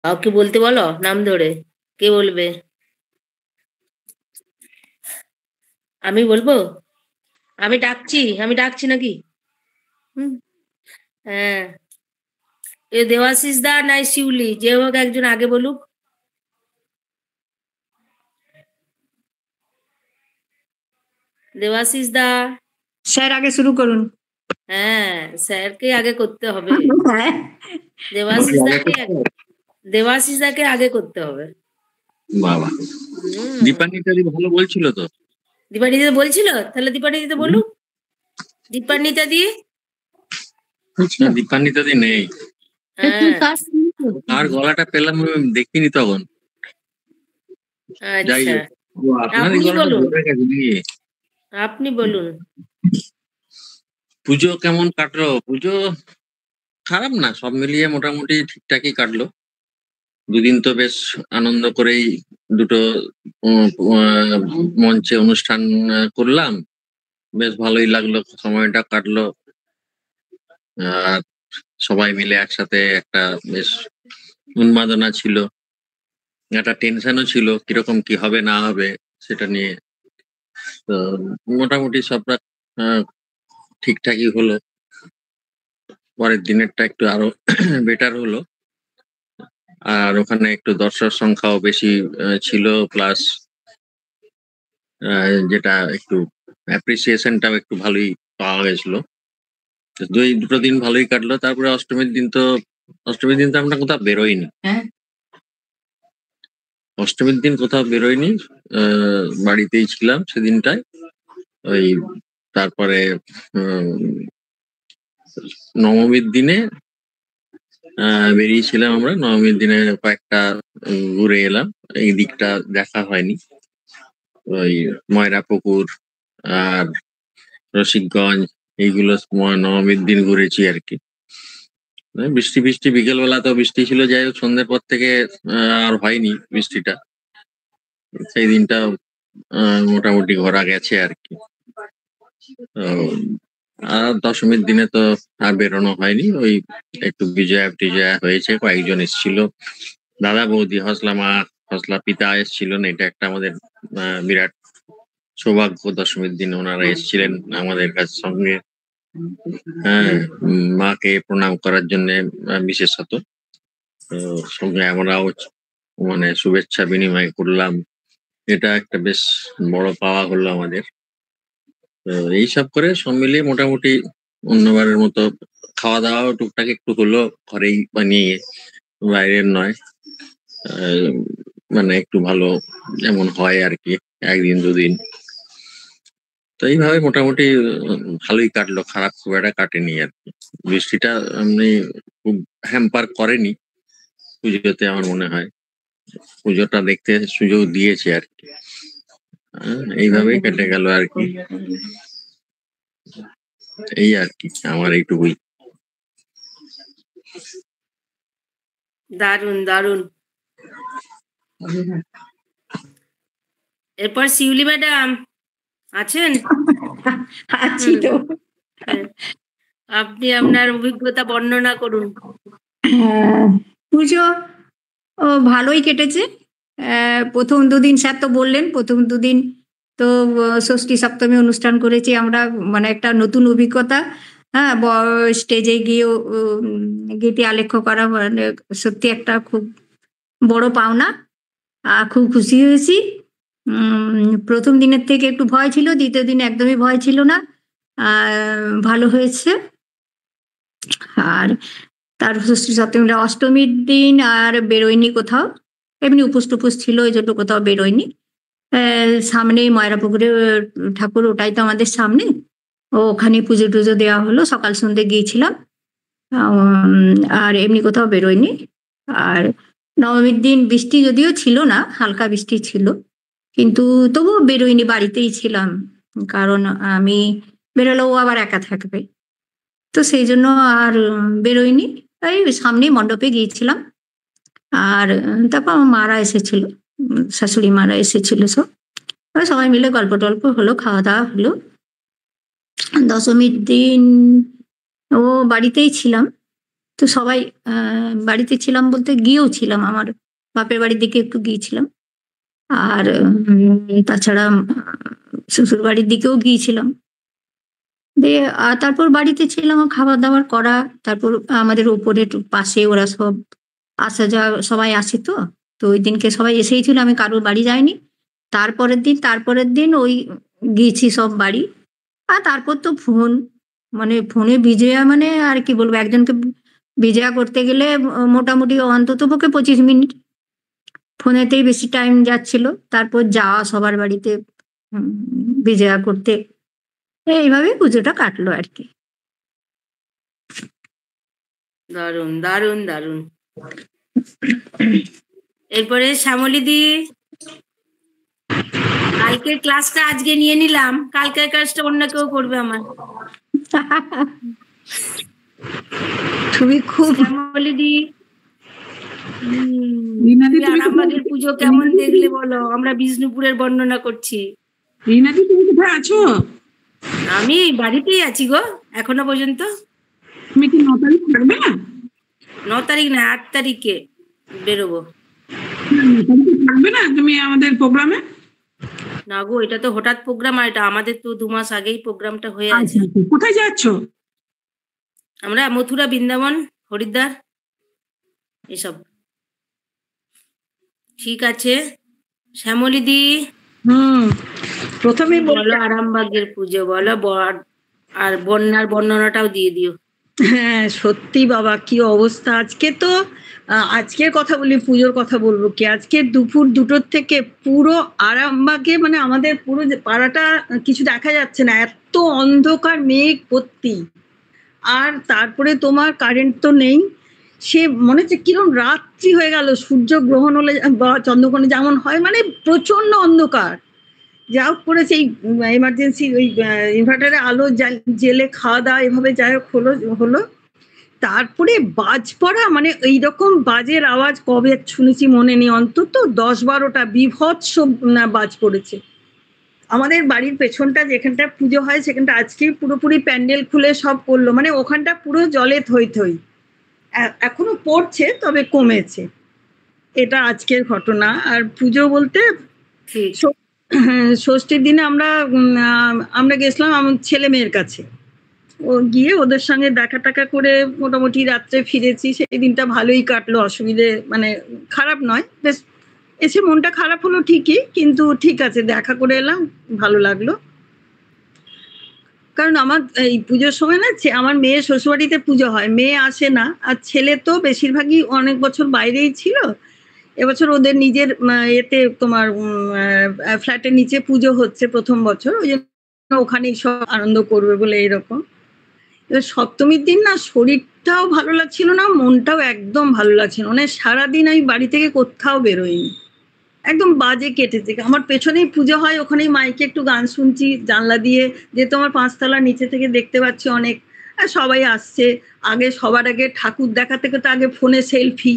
কাউকে বলতে বলো নাম ধরে। কে বলবে? আমি বলবো? আমি ডাকছি নাকি? হুম। হ্যাঁ। এ দেওয়াশিস দা নাই শিউলি, যে হোক একজন আগে বলুক। দেওয়াশিস দা। স্যার আগে শুরু করুন। হ্যাঁ, স্যারকে আগে করতে হবে। হ্যাঁ, দেওয়াশিস দাকে দেওয়াশিস দাকে আগে করতে হবে। বাবা, হুম। দীপান্বিতাদি ভালো বলছিল তো। দীপান্বিতা বলছিল, তাহলে দীপান্বিতা বলুক। দীপান্বিতা দি। না, দীপান্বিতাদি নেই। হ্যাঁ। আর গলাটা পেলাম আমি দেখিনি তখন। যাই আচ্ছা, হোক, ও আপনারই আপনি গলাটা বলুন। বোঝা গেছে নাকি? আপনি বলুন। পুজো কেমন কাটলো? পুজো খারাপ না, সব মিলিয়ে মোটামুটি ঠিকঠাকই কাটলো। দুদিন তো বেশ আনন্দ করেই দুটো মঞ্চে অনুষ্ঠান করলাম। বেশ ভালোই লাগলো, সময়টা কাটলো। আর সবাই মিলে একসাথে একটা বেশ উন্মাদনা ছিল, একটা টেনশনও ছিল কিরকম কি হবে না হবে সেটা নিয়ে। তো মোটামুটি সবটা আহ, ঠিকঠাকই হলো। পরের দিনেরটা একটু আরো বেটার হলো। আর ওখানে একটু দর্শক সংখ্যাও বেশি ছিল, প্লাস যেটা একটু অ্যাপ্রিসিয়েশনটাও একটু ভালোই পাওয়া গেছিল। তো দুটো দিন ভালোই কাটলো। তারপরে অষ্টমীর দিন তো আমরা কোথাও বেরোইনি। হ্যাঁ। অষ্টমীর দিন কোথাও বেরোইনি, বাড়িতেই ছিলাম সেদিনটায়। ওই তারপরে নবমীর দিনে বেরিয়েছিলাম আমরা। নবমীর দিনে কয়েকটা ঘুরে এলাম, এই দিকটা দেখা হয়নি। ওই ময়রাপুকুর আর রসিকগঞ্জ এইগুলো নবমীর দিন ঘুরেছি আর কি। বৃষ্টি বৃষ্টি বিকেলবেলা তো বৃষ্টি ছিল, যাই হোক সন্ধ্যের পর থেকে আর হয়নি বৃষ্টিটা। সেই দিনটা মোটামুটি ঘোরা গেছে আর কি। আর দশমীর দিনে তো আর বেরোনো হয়নি। ওই একটু বিজয়া টিজয়া হয়েছে, কয়েকজন এসেছিল, দাদা বৌদি, হসলা মা হসলা পিতা এসেছিল না, এটা একটা আমাদের বিরাট সৌভাগ্য। দশমীর দিন ওনারা এসেছিলেন আমাদের কাছে সঙ্গে। হ্যাঁ, মাকে প্রণাম করার জন্য বিশেষত। তো সঙ্গে আমরাও মানে শুভেচ্ছা বিনিময় করলাম। এটা একটা বেশ বড় পাওয়া হলো আমাদের। তো এইসব করে সব মিলিয়ে মোটামুটি অন্যবারের মতো খাওয়া দাওয়াও টুকটাক একটু হলো, ঘরেই বানিয়ে, বাইরের নয়। মানে একটু ভালো যেমন হয় আর কি, একদিন দুদিন। তো এইভাবে মোটামুটি ভালোই কাটলো, খারাপ খুব একটা কাটেনি আর কি। বৃষ্টিটা এমনি খুব হ্যাম্পার করেনি পুজোতে আমার মনে হয়। পুজোটা দেখতে সুযোগ দিয়েছে আর কি। এইভাবেই কেটে গেল আর কি। এই আর কি, আমার এইটুকুই। দারুন দারুন। এরপর শিউলি ম্যাডাম আছেন? আছি তো। আপনি আপনার অভিজ্ঞতা বর্ণনা করুন। পুজো ভালোই কেটেছে। প্রথম দুদিন স্যার তো বললেন, প্রথম দুদিন তো ষষ্ঠী সপ্তমী অনুষ্ঠান করেছি আমরা, মানে একটা নতুন অভিজ্ঞতা। হ্যাঁ, স্টেজে গিয়েও গীতি আলেখ্য করা মানে সত্যি একটা খুব বড় পাওনা। খুব খুশি হয়েছি। প্রথম দিনের থেকে একটু ভয় ছিল, দ্বিতীয় দিন একদমই ভয় ছিল না। ভালো হয়েছে। আর তার ষষ্ঠী সপ্তমী অষ্টমীর দিন আর বেরোয়নি কোথাও, এমনি উপোস টুপোস ছিল ওই জন্য কোথাও বেরোয়নি। সামনেই ময়রাপুকুরে ঠাকুর, ওটাই তো আমাদের সামনে। ওখানে পুজো টুজো দেওয়া হলো, সকাল সন্ধ্যে গিয়েছিলাম। আর এমনি কোথাও বেরোয়নি। আর নবমীর দিন বৃষ্টি যদিও ছিল না, হালকা বৃষ্টি ছিল, কিন্তু তবুও বেরোয়নি, বাড়িতেই ছিলাম। কারণ আমি বেরোলেও আবার একা থাকবে, তো সেই জন্য আর বেরোয়নি। এই সামনেই মণ্ডপে গিয়েছিলাম। আর তারপর আমার মারা এসেছিল, শাশুড়ি মারা এসেছিল, সবাই মিলে গল্প টল্প হলো, খাওয়া দাওয়া হলো। দশমীর দিন ও বাড়িতেই ছিলাম। তো সবাই বাড়িতে ছিলাম বলতে গিয়েও ছিলাম, আমার বাপের বাড়ির দিকে একটু গিয়েছিলাম। আর তাছাড়া শ্বশুর বাড়ির দিকেও গিয়েছিলাম। দিয়ে তারপর বাড়িতে ছিলাম, খাবার দাবার করা। তারপর আমাদের ওপরে একটু পাশে ওরা সব আসা যাওয়া সবাই আসে তো। তো ওই দিনকে সবাই এসেই ছিল, আমি কারোর বাড়ি যাইনি। তারপরের দিন ওই গিয়েছি সব বাড়ি। আর তারপর তো ফোন, মানে ফোনে বিজয়া মানে আর কি বলবো, একজনকে বিজয়া করতে গেলে মোটামুটি অন্ততপক্ষে 25 মিনিট ফোনেতেই বেশি টাইম যাচ্ছিল। তারপর যাওয়া সবার বাড়িতে উম বিজয়া করতে। এইভাবে পুজোটা কাটলো আরকি। দারুণ, দারুণ, দারুণ। এরপরে শ্যামলীদি, কালকের ক্লাসটা আজকে নিয়ে নিলাম, কালকের ক্লাসটা অন্য কেউ করবে আমার। তুমি খুব শ্যামলীদি, তুমি আরামবাগের পুজো কেমন দেখলে বলো? আমরা বিষ্ণুপুরের বর্ণনা করছি। রিনাদি, তুমি কোথায় আছো? আমি বাড়িতেই আছি গো এখনো পর্যন্ত। তুমি কি 9 তারিখ থাকবে না? 9 তারিখ না, 8 তারিখে বেরোবো। 9 তারিখে থাকবে না তুমি আমাদের প্রোগ্রামে? না গো, এটা তো হঠাৎ প্রোগ্রাম, আর এটা আমাদের তো 2 মাস আগেই প্রোগ্রামটা হয়ে আছে। কোথায় যাচ্ছ? আমরা মথুরা, বৃন্দাবন, হরিদ্বার এসব। ঠিক আছে শ্যামলীদি, প্রথমে বলো আরামবাগের পুজো বলো, আর বন্যার বর্ণনাটাও দিয়ে দিও। হ্যাঁ, সত্যি বাবা কি অবস্থা আজকে। তো আজকের কথা বলি, পুজোর কথা বলবো কি, আজকে দুপুর 2টোর থেকে পুরো আরামবাগে মানে আমাদের পুরো পাড়াটা কিছু দেখা যাচ্ছে না, এত অন্ধকার, মেঘ ভর্তি। আর তারপরে তোমার কারেন্ট তো নেই, সে মনে হচ্ছে কিরম রাত্রি হয়ে গেল, সূর্য গ্রহণ হলে বা চন্দ্রগ্রহণে যেমন হয়, মানে প্রচন্ড অন্ধকার। যা হোক করে সেই এমার্জেন্সি ওই ইনভার্টারে আলো জেলে খাওয়া দাওয়া এভাবে যাই হোক হলো। তারপরে বাজ পড়া, মানে এইরকম বাজের আওয়াজ কবে শুনেছি মনে নেই, অন্তত 10-12টা বিভৎস বাজ পড়েছে। আমাদের বাড়ির পেছনটা যেখানটা পুজো হয় সেখানটা আজকে পুরোপুরি প্যান্ডেল খুলে সব করলো, মানে ওখানটা পুরো জলে থই থই, এখনো পড়ছে তবে কমেছে। এটা আজকের ঘটনা। আর পুজো বলতে ষষ্ঠীর দিনে আমরা গেছিলাম আমার ছেলে মেয়ের কাছে, ও গিয়ে ওদের সঙ্গে দেখা টাকা করে মোটামুটি রাত্রে ফিরেছি। সেই দিনটা ভালোই কাটলো, অসুবিধে মানে খারাপ নয়, বেশ এসে মনটা খারাপ হলো ঠিকই, কিন্তু ঠিক আছে, দেখা করে এলাম, ভালো লাগলো। কারণ আমার এই পুজোর সময় না, আমার মেয়ে শ্বশুরবাড়িতে পুজো হয়, মেয়ে আসে না, আর ছেলে তো বেশিরভাগই অনেক বছর বাইরেই ছিল। এবছর ওদের নিজের এতে তোমার ফ্ল্যাটের নিচে পুজো হচ্ছে প্রথম বছর, ওই জন্য ওখানেই সব আনন্দ করবে বলে এরকম। এবার সপ্তমীর দিন না শরীরটাও ভালো লাগছিল না, মনটাও একদম ভালো লাগছিল না, মানে সারাদিন আমি বাড়ি থেকে কোথাও বেরোইনি, একদম বাজে কেটেছে। আমার পেছনেই পুজো হয়, ওখানেই মাইকে একটু গান শুনছি জানলা দিয়ে, যেহেতু আমার 5তলা নিচে থেকে দেখতে পাচ্ছি অনেক, আর সবাই আসছে। সবার আগে ঠাকুর দেখা থেকে তো আগে ফোনে সেলফি,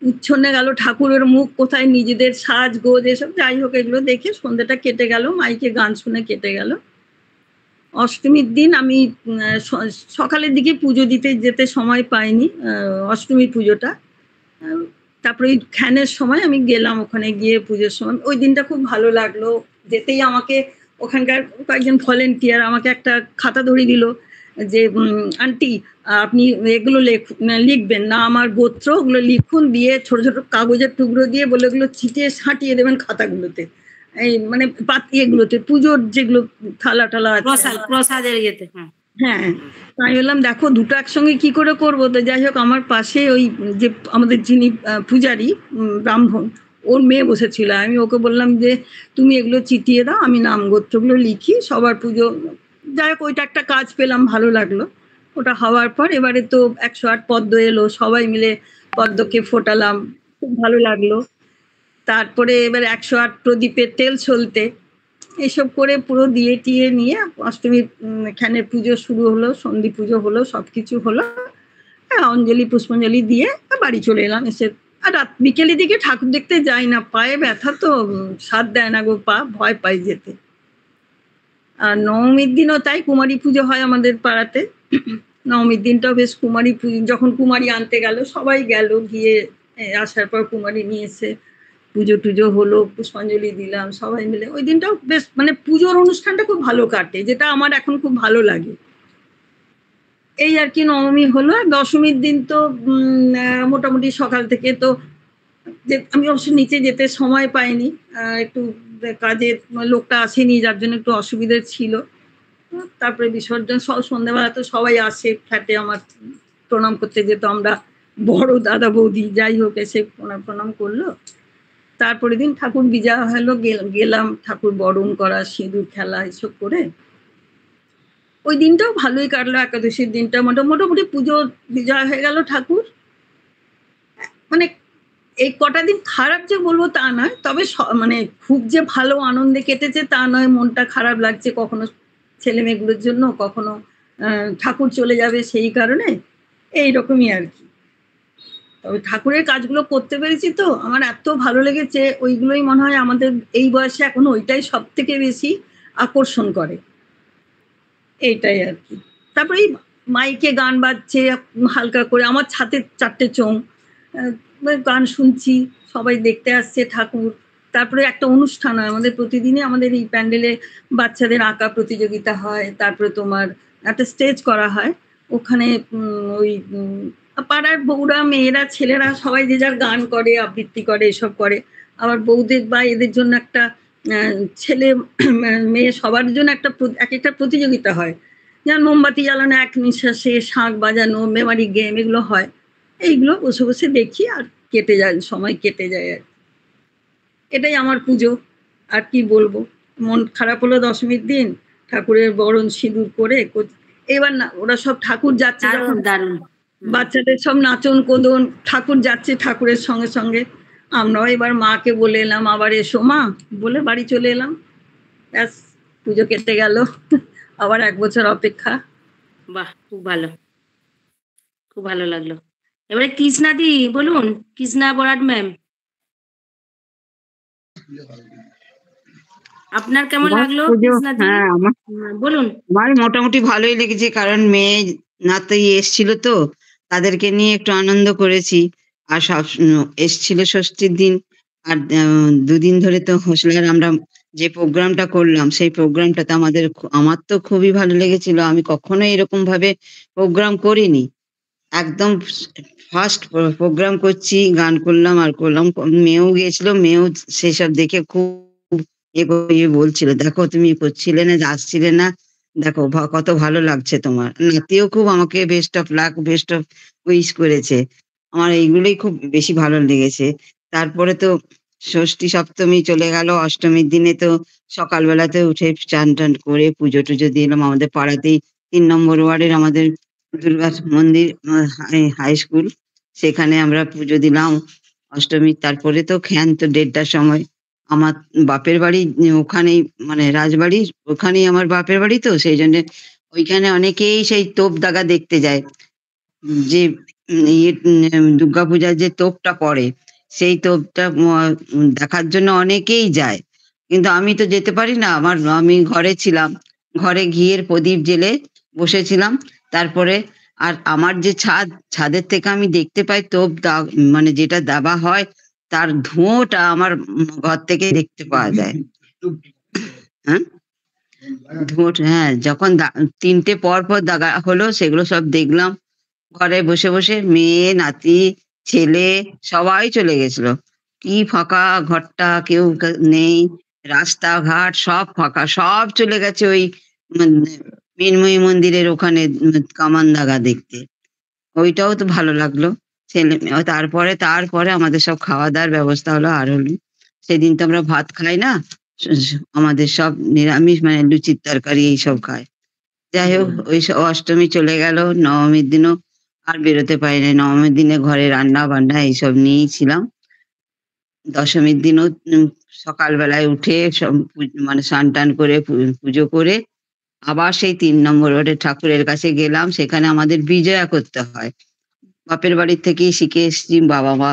উচ্ছন্নে গেল ঠাকুরের মুখ কোথায়, নিজেদের সাজগোজ এসব, যাই হোক এগুলো দেখে সন্ধ্যাটা কেটে গেল, মাইকে গান শুনে কেটে গেল। অষ্টমীর দিন আমি সকালের দিকে পুজো দিতে যেতে সময় পাইনি, অষ্টমীর পুজোটা। তারপরে ওই খ্যানের সময় আমি গেলাম, ওখানে গিয়ে পুজোর সময় ওই দিনটা খুব ভালো লাগলো। যেতেই আমাকে ওখানকার কয়েকজন ভলেন্টিয়ার আমাকে একটা খাতা ধরিয়ে দিল যে আন্টি আপনি এগুলো লিখবেন না, আমার গোত্র, ওগুলো লিখুন, দিয়ে ছোট ছোট কাগজের টুকরো দিয়ে বলে ওগুলো ছিটিয়ে ছাটিয়ে দেবেন খাতাগুলোতে, এই মানে এগুলোতে পুজোর যেগুলো থালা টালা প্রসাদের ইয়েতে। হ্যাঁ, আমি বললাম দেখো দুটো একসঙ্গে কি করে করবো। তো যাই হোক আমার পাশে ওই যে আমাদের যিনি পূজারী ব্রাহ্মণ, ওর মেয়ে বসেছিল, আমি ওকে বললাম যে তুমি এগুলো চিটিয়ে দাও, আমি নাম গোত্রগুলো লিখি, সবার পুজো। যাই হোক ওইটা একটা কাজ পেলাম, ভালো লাগলো। ওটা হওয়ার পর এবারে তো 108 পদ্ম এলো, সবাই মিলে পদ্মকে ফোটালাম, খুব ভালো লাগলো। তারপরে এবার 108 প্রদীপের তেল সলতে, এসব করে পুরো দিয়ে টিয়ে নিয়ে অষ্টমীর খ্যানের পুজো শুরু হলো, সন্ধি পুজো হলো, সবকিছু হলো, অঞ্জলি পুষ্পাঞ্জলি দিয়ে বাড়ি চলে এলাম। এসে আর বিকেলের দিকে ঠাকুর দেখতে যাই না, পায়ে ব্যথা তো সাথ দেয় না গো, পা ভয় পাই যেতে। আর নবমীর দিনও তাই কুমারী পুজো হয় আমাদের পাড়াতে, নবমীর দিনটাও বেশ কুমারী যখন কুমারী আনতে গেল সবাই গেল, গিয়ে আসার পর কুমারী নিয়ে এসে পুজো টুজো হলো, পুষ্পাঞ্জলি দিলাম সবাই মিলে। ওই দিনটাও বেশ মানে পুজোর অনুষ্ঠানটা খুব ভালো কাটে, যেটা আমার এখন খুব ভালো লাগে। এই আর কি নবমী হলো। আর দশমীর দিন তো মোটামুটি সকাল থেকে তো আমি অবশ্য নিচে যেতে সময় পাইনি, একটু কাজের লোকটা আসেনি যার জন্য একটু অসুবিধা ছিল। তারপরে বিসর্জন সন্ধ্যাবেলা তো সবাই আসে ফ্ল্যাটে, আমার প্রণাম করতে যেত, আমরা বড় দাদা বৌদি যাই হোক এসে প্রণাম করলো। তারপরে দিন ঠাকুর বিজয় হলো, গেলাম ঠাকুর বরণ করা, সিঁদুর খেলা এসব করে। ওই দিনটাও ভালোই কাটলো, একাদশীর দিনটা মোটামুটি পুজো বিজয় হয়ে গেল ঠাকুর। মানে এই কটা দিন খারাপ যে বলবো তা নয়, তবে মানে খুব যে ভালো আনন্দে কেটেছে তা নয়, মনটা খারাপ লাগছে কখনো ছেলে মেয়েগুলোর জন্য, কখনো ঠাকুর চলে যাবে সেই কারণে, এইরকমই আর কি। তবে ঠাকুরের কাজগুলো করতে পেরেছি তো আমার এত ভালো লেগেছে, ওইগুলোই মনে হয় আমাদের এই বয়সে এখন ওইটাই সব থেকে বেশি আকর্ষণ করে, এইটাই আর কি। তারপরে এই মাইকে গান বাজছে হালকা করে, আমার ছাতে 4টে চোং, গান শুনছি, সবাই দেখতে আসছে ঠাকুর। তারপরে একটা অনুষ্ঠান হয় আমাদের প্রতিদিনই, আমাদের এই প্যান্ডেলে বাচ্চাদের আঁকা প্রতিযোগিতা হয়, তারপরে তোমার একটা স্টেজ করা হয় ওখানে, ওই পাড়ার বউরা মেয়েরা ছেলেরা সবাই যে যার গান করে, আবৃত্তি করে, এসব করে। আবার বউদের বা এদের জন্য একটা ছেলে মেয়ে সবার জন্য এক একটা প্রতিযোগিতা হয়, যেমন মোমবাতি জ্বালানো, এক নিঃশ্বাসে, শাঁখ বাজানো, মেমারি গেম, এগুলো হয়। এইগুলো বসে বসে দেখি আর কেটে যায়, সময় কেটে যায় আর এটাই আমার পুজো। আর কি বলবো, মন খারাপ হলো দশমীর দিন, ঠাকুরের বরণ সিঁদুর করে এবার না ওরা সব ঠাকুর যাচ্ছে, দারুণ বাচ্চাদের সব নাচন কোদন, ঠাকুর যাচ্ছে ঠাকুরের সঙ্গে সঙ্গে, আমরাও এবার মাকে বলে এলাম আবার এসো মা, বলে বাড়ি চলে এলাম। ব্যাস, পুজো কেটে গেল, আবার 1 বছর অপেক্ষা। বাহ, খুব ভালো, খুব ভালো লাগলো। এবারে কৃষ্ণা দি বলুন, কৃষ্ণা বরাট ম্যাম, আপনার কেমন লাগলো কৃষ্ণা দি? হ্যাঁ, বলুন। আমার মোটামুটি ভালোই লেগেছে, কারণ মেয়ে নাতি এসছিল তো, তাদেরকে নিয়ে একটু আনন্দ করেছি। আর সব এসছিল ষষ্ঠীর দিন, আর 2 দিন ধরে তো হোসলার আমরা যে প্রোগ্রামটা করলাম, সেই প্রোগ্রামটাতে আমার তো খুবই ভালো লেগেছিল। আমি কখনো এরকম ভাবে প্রোগ্রাম করিনি, একদম ফার্স্ট প্রোগ্রাম করছি, গান করলাম আর করলাম। মেয়েও গিয়েছিল, মেয়েও সেসব দেখে খুব বলছিল, দেখো তুমি করছিলে না, আসছিলে না, দেখো কত ভালো লাগছে তোমার। নাতিও খুব আমাকে best of luck, best of wish করেছে। আমার এইগুলোই খুব বেশি ভালো লেগেছে। তারপরে তো ষষ্ঠী সপ্তমী চলে গেল, অষ্টমীর দিনে তো সকালবেলাতে উঠে চান টান করে পুজো টুজো দিলাম। আমাদের পাড়াতেই 3 নম্বর ওয়ার্ডের আমাদের দুর্গা মন্দির হাই স্কুল, সেখানে আমরা পুজো দিলাম অষ্টমী। তারপরে তো তো 1:30টার সময় আমার বাপের বাড়ি ওখানেই, মানে রাজবাড়ির ওখানেই আমার বাপের বাড়ি, তো সেই জন্য ওইখানে অনেকেই সেই তোপ দাগা দেখতে যায়, যে দুর্গাপূজার যে তোপটা পড়ে, সেই তোপটা দেখার জন্য অনেকেই যায়। কিন্তু আমি তো যেতে পারি না, আমি ঘরে ছিলাম, ঘরে ঘিয়ের প্রদীপ জেলে বসেছিলাম। তারপরে আর আমার যে ছাদের থেকে আমি দেখতে পাই তোপ মানে যেটা দাবা হয়, তার ধোঁয়াটা আমার ঘর থেকে দেখতে পাওয়া যায়। হ্যাঁ, ধোঁয়াটা, হ্যাঁ, যখন 3টে পর দাগা হলো, সেগুলো সব দেখলাম। ঘরে বসে বসে মেয়ে নাতি ছেলে সবাই চলে গেছিল, কি ফাঁকা ঘরটা, কেউ নেই, রাস্তাঘাট সব ফাঁকা, সব চলে গেছে ওই মৃন্ময়ী মন্দিরের ওখানে কামান দাগা দেখতে। ওইটাও তো ভালো লাগলো। তারপরে আমাদের সব খাওয়া দাওয়ার ব্যবস্থা হলো। আর হলো সেদিন তো আমরা ভাত খাই না, আমাদের সব নিরামিষ, মানে লুচির তরকারি এইসব খায়। যাই হোক, ওই অষ্টমী চলে গেল, নবমীর দিনও আর বেরোতে পারিনি। নবমীর দিনে ঘরে রান্না বান্না এইসব নিয়েই ছিলাম। দশমীর দিনও সকালবেলায় উঠে সব মানে স্নান টান করে পুজো করে আবার সেই 3 নম্বর ওয়ার্ডে ঠাকুরের কাছে গেলাম। সেখানে আমাদের বিজয়া করতে হয়, বাপের বাড়ির থেকেই শিখে এসেছি, বাবা মা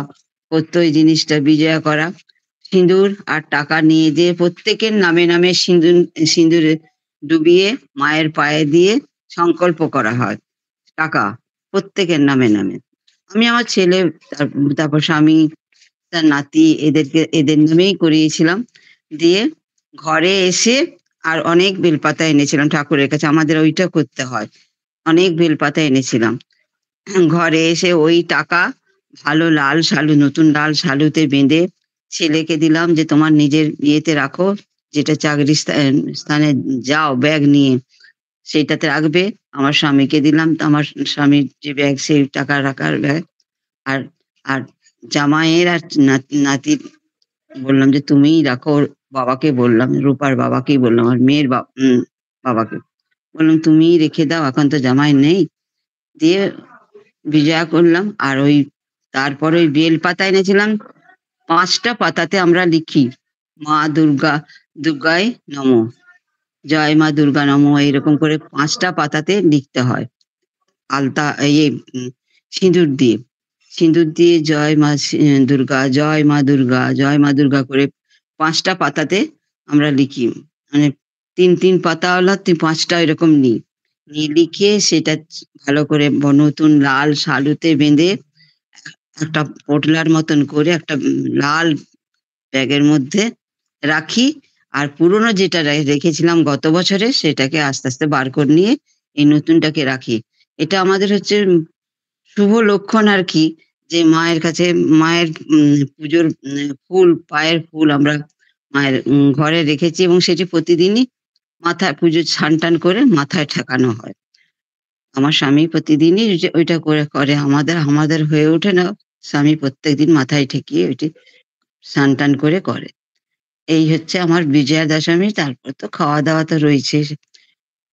করতো এই জিনিসটা, বিজয়া করা। সিঁদুর আর টাকা নিয়ে যেয়ে প্রত্যেকের নামে নামে সিঁদুরে ডুবিয়ে মায়ের পায়ে দিয়ে সংকল্প করা হয়। টাকা প্রত্যেকের নামে নামে। আমি আমার ছেলে, তারপর স্বামী, তার নাতি, এদের নামেই করিয়েছিলাম। দিয়ে ঘরে এসে আর অনেক বেলপাতা এনেছিলাম ঠাকুরের কাছে, আমাদের ওইটা করতে হয়, অনেক বেলপাতা এনেছিলাম। ঘরে এসে ওই টাকা ভালো লাল শালু, নতুন লাল শালুতে বেঁধে ছেলেকে দিলাম যে তোমার নিজের ইয়েতে রাখো, যেটা চাকরি স্থানে যাও ব্যাগ নিয়ে সেইটাতে রাখবে। আমার স্বামীকে দিলাম, তো আমার স্বামীর যে ব্যাগ সেই টাকা রাখার ব্যাগ। আর আর জামাইয়ের আর নাতির বললাম যে তুমিই রাখো। ওর বাবাকে বললাম, রূপার বাবাকেই বললাম, আর মেয়ের বাবাকে বললাম তুমিই রেখে দাও, এখন তো জামাই নেই। দিয়ে বিজয়া করলাম। আর তারপর ওই বেল পাতা এনেছিলাম, 5টা পাতাতে আমরা লিখি মা দুর্গায় নমঃ, জয় মা দুর্গা নমঃ, এরকম করে 5টা পাতাতে লিখতে হয়। আলতা সিঁদুর দিয়ে জয় মা দুর্গা, জয় মা দুর্গা, জয় মা দুর্গা করে 5টা পাতাতে আমরা লিখি। মানে 3 পাতাওয়ালা 5টা এরকম নিয়ে লিখে সেটা ভালো করে নতুন লাল শালুতে বেঁধে একটা পোটলার মতন করে একটা লাল ব্যাগের মধ্যে রাখি। আর পুরনো যেটা রেখেছিলাম গত বছরে সেটাকে আস্তে আস্তে বার করে নিয়ে এই নতুনটাকে রাখি। এটা আমাদের হচ্ছে শুভ লক্ষণ আর কি, যে মায়ের কাছে মায়ের পুজোর ফুল, পায়ের ফুল আমরা মায়ের ঘরে রেখেছি এবং সেটি প্রতিদিনই মাথায় পুজোর ছান করে মাথায় ঠেকানো হয়। আমার স্বামী প্রতিদিনই ওইটা করে। আমাদের হয়ে ওঠে না, স্বামী প্রত্যেকদিন মাথায় ঠেকিয়ে ওইটি স্নান করে। এই হচ্ছে আমার বিজয়া দশমী। তারপর তো খাওয়া দাওয়া তো রয়েছে,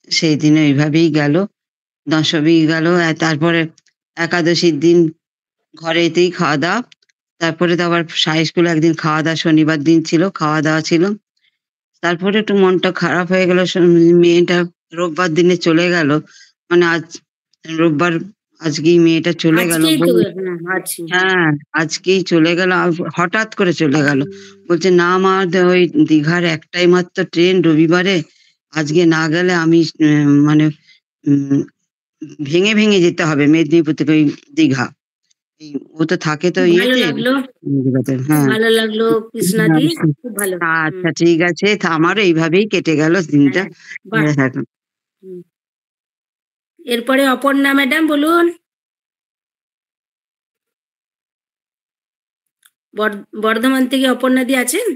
সেই দিন ওইভাবেই গেল। দশমী গেল, তারপরে একাদশীর দিন ঘরেতেই খাওয়া দাওয়া। তারপরে তো আবার হাই স্কুলে একদিন খাওয়া দাওয়া, শনিবার দিন ছিল, খাওয়া দাওয়া ছিল। তারপরে একটু মনটা খারাপ হয়ে গেল, মেয়েটা রোববার দিনে চলে গেল। মানে আজ রোববার, আজকেই মেয়েটা চলে গেল। হ্যাঁ, আজকেই চলে গেল, হঠাৎ করে চলে গেল। বলছে না মা, ওই দীঘার একটাই মাত্র ট্রেন রবিবারে, আজকে না গেলে আমি মানে ভেঙে ভেঙে যেতে হবে মেদিনীপুর থেকে ওই দীঘা। ও তো থাকে তো ইয়েতে। হ্যাঁ, ভালো লাগলো কৃষ্ণাদি, খুব ভালো। আচ্ছা ঠিক আছে, আমারও এইভাবেই কেটে গেল দিনটা। এরপরে অপর্ণা ম্যাডাম বলুন। বর্ধমান থেকে অপর্ণা দি আছেন?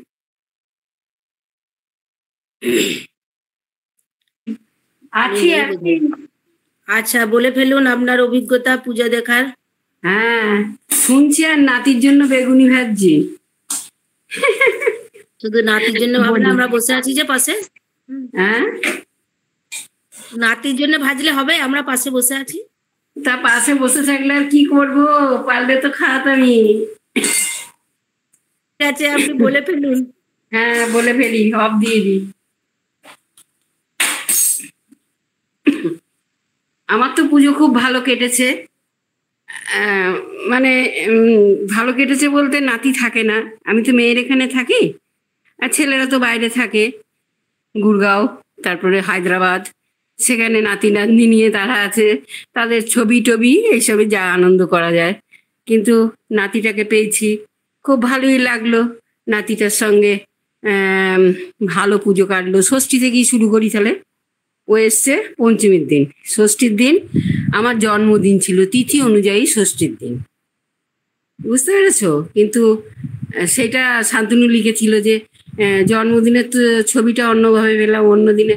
আচ্ছা, বলে ফেলুন আপনার অভিজ্ঞতা পূজা দেখার। হ্যাঁ, শুনছি আর নাতির জন্য বেগুনি ভাজছি। শুধু নাতির জন্য ভাবলে আমরা বসে আছি যে পাশে। হ্যাঁ, নাতির জন্য ভাজলে হবে, আমরা পাশে বসে আছি। তা পাশে বসে থাকলে আর কি করবো, পারলে তো খাওয়াতামই। ঠিক আছে, আপনি বলে ফেলুন। হ্যাঁ, বলে ফেলি, অফ দিয়ে দিই। আমার তো পুজো খুব ভালো কেটেছে। মানে ভালো কেটেছে বলতে, নাতি থাকে না, আমি তো মেয়ের এখানে থাকি, আর ছেলেরা তো বাইরে থাকে, গুড়গাঁও, তারপরে হায়দ্রাবাদ। সেখানে নাতি নাতনি নিয়ে তারা আছে, তাদের ছবি টবি এইসবে যা আনন্দ করা যায়। কিন্তু নাতিটাকে পেয়েছি, খুব ভালোই লাগলো। নাতিটার সঙ্গে ভালো পুজো কাটলো। ষষ্ঠী থেকেই শুরু করি তাহলে। ও এসছে পঞ্চমীর দিন, ষষ্ঠীর দিন আমার জন্মদিন ছিল, তিথি অনুযায়ী ষষ্ঠীর দিন, বুঝতে পেরেছো? কিন্তু সেটা শান্তনু লিখেছিল যে জন্মদিনের তো ছবিটা অন্যভাবে পেলাম অন্য দিনে।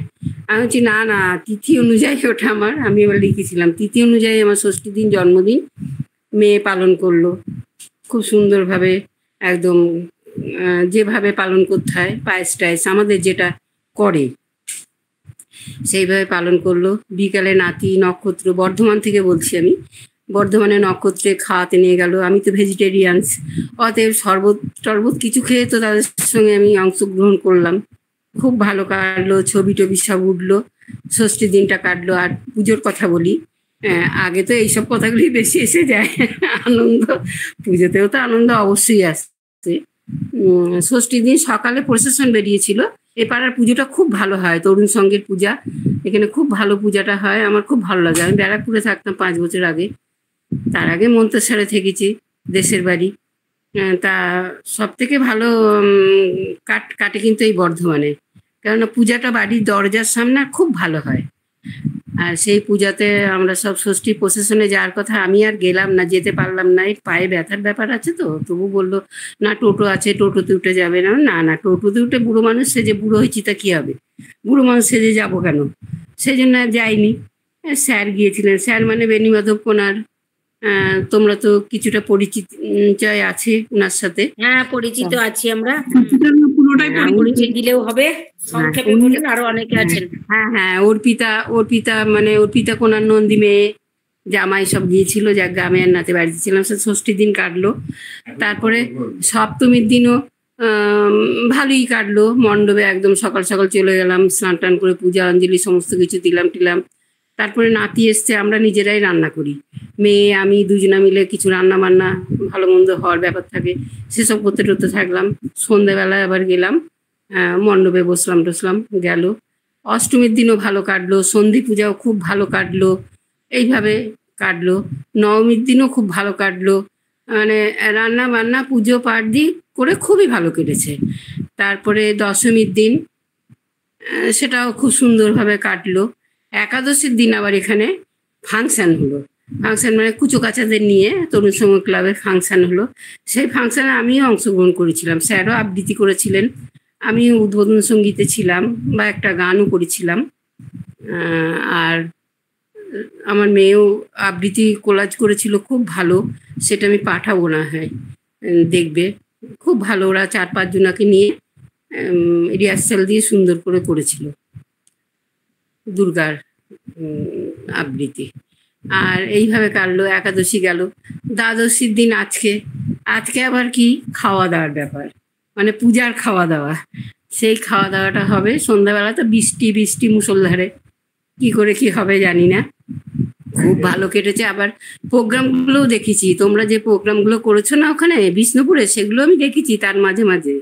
আমি বলছি না না, তিথি অনুযায়ী ওটা আমার, আমি এবার লিখেছিলাম তিথি অনুযায়ী আমার ষষ্ঠীর দিন জন্মদিন। মেয়ে পালন করলো খুব সুন্দরভাবে, একদম যেভাবে পালন করতে হয়, পায়েস টায়েস আমাদের যেটা করে সেইভাবে পালন করলো। বিকালে নাতি নক্ষত্র, বর্ধমান থেকে বলছি আমি, বর্ধমানে নক্ষত্রে খাওয়াতে নিয়ে গেল। আমি তো ভেজিটেরিয়ানস, অতএব শরবত কিছু খেয়ে তো তাদের সঙ্গে আমি অংশগ্রহণ করলাম। খুব ভালো কাটলো, ছবি টবি সব উঠলো, ষষ্ঠীর দিনটা কাটলো। আর পুজোর কথা বলি, আগে তো এইসব কথাগুলি বেশি এসে যায়, আনন্দ পুজোতেও তো আনন্দ অবশ্যই আসছে। ষষ্ঠীর দিন সকালে প্রসেশন বেরিয়েছিল, এ পাড়ার পুজোটা খুব ভালো হয়, তরুণ সঙ্গের পূজা, এখানে খুব ভালো পূজাটা হয়, আমার খুব ভালো লাগে। আমি ব্যারাকপুরে থাকতাম 5 বছর আগে, তার আগে মন্তেশ্বরে থেকেছি, দেশের বাড়ি। তা সব থেকে ভালো কাটে কিন্তু এই বর্ধমানে, কেননা পূজাটা বাড়ির দরজার সামনে খুব ভালো হয়। আর সেই পূজাতে আমরা সব ষষ্ঠী প্রসেশনে যাওয়ার কথা, আমি আর গেলাম না, যেতে পারলাম না, এই পায়ে ব্যথার ব্যাপার আছে তো। তবু বললো না টোটো আছে, টোটোতে উঠে যাবে না। না না, টোটোতে উঠে বুড়ো মানুষ সেজে, বুড়ো হয়েছি তা কি হবে, বুড়ো মানুষ সেজে যাবো কেন, সেই জন্য আর যাইনি। স্যার গিয়েছিলেন, স্যার মানে বেণীমাধব কোনার, তোমরা তো কিছুটা পরিচয় আছে ওনার সাথে। হ্যাঁ, পরিচিত আছি আমরা। পুরোটাই পরিচয় দিলেও হবে, সংক্ষেপে বলুন, আরো অনেকে আছেন। হ্যাঁ, অর্পিতা মানে অর্পিতা কোনার নন্দী মেয়ে, জামাই সব গিয়েছিল, যা গ্রামে আর নাতে বাড়িতে ছিলাম, সে ষষ্ঠীর দিন কাটলো। তারপরে সপ্তমীর দিনও ভালোই কাটলো, মণ্ডপে একদম সকাল সকাল চলে গেলাম, স্নান টান করে পূজা অঞ্জলি সমস্ত কিছু দিলাম টিলাম। তারপরে নাতি এসছে, আমরা নিজেরাই রান্না করি, মেয়ে আমি দুজনা মিলে কিছু রান্না বান্না ভালো মন্দ হওয়ার ব্যাপার থাকে, সেসব করতে টরতে থাকলাম। সন্ধ্যেবেলায় আবার গেলাম, মণ্ডপে বসলাম টসলাম, গেল। অষ্টমীর দিনও ভালো কাটলো, সন্ধি পূজাও খুব ভালো কাটলো, এইভাবে কাটলো। নবমীর দিনও খুব ভালো কাটলো, মানে রান্না বান্না পুজো পাঠ দিয়ে করে খুবই ভালো কেটেছে। তারপরে দশমীর দিন সেটাও খুব সুন্দরভাবে কাটলো। একাদশীর দিন আবার এখানে ফাংশন হলো, ফাংশন মানে কুচো কাচাদের নিয়ে তরুণ সংঘ ক্লাবের ফাংশন হলো। সেই ফাংশনে আমিও অংশগ্রহণ করেছিলাম, স্যারও আবৃত্তি করেছিলেন, আমি উদ্বোধন সঙ্গীতে ছিলাম বা একটা গানও করেছিলাম। আর আমার মেয়েও আবৃত্তি কোলাজ করেছিল, খুব ভালো, সেটা আমি পাঠাবো না, হয় দেখবে, খুব ভালো। ওরা 4-5 জনাকে নিয়ে রিহার্সাল দিয়ে সুন্দর করে করেছিল দুর্গার আবৃত্তি। আর এইভাবে কাটলো। একাদশী গেল। দ্বাদশীর দিন আজকে আবার কি খাওয়া দাওয়ার ব্যাপার, মানে পূজার খাওয়া দাওয়া। সেই খাওয়া দাওয়াটা হবে সন্ধ্যাবেলা, তো বৃষ্টি মুষলধারে, কি করে কি হবে জানি না, খুব ভালো কেটেছে। আবার প্রোগ্রামগুলোও দেখেছি, তোমরা যে প্রোগ্রামগুলো করেছো না ওখানে বিষ্ণুপুরে, সেগুলো আমি দেখেছি তার মাঝে মাঝে,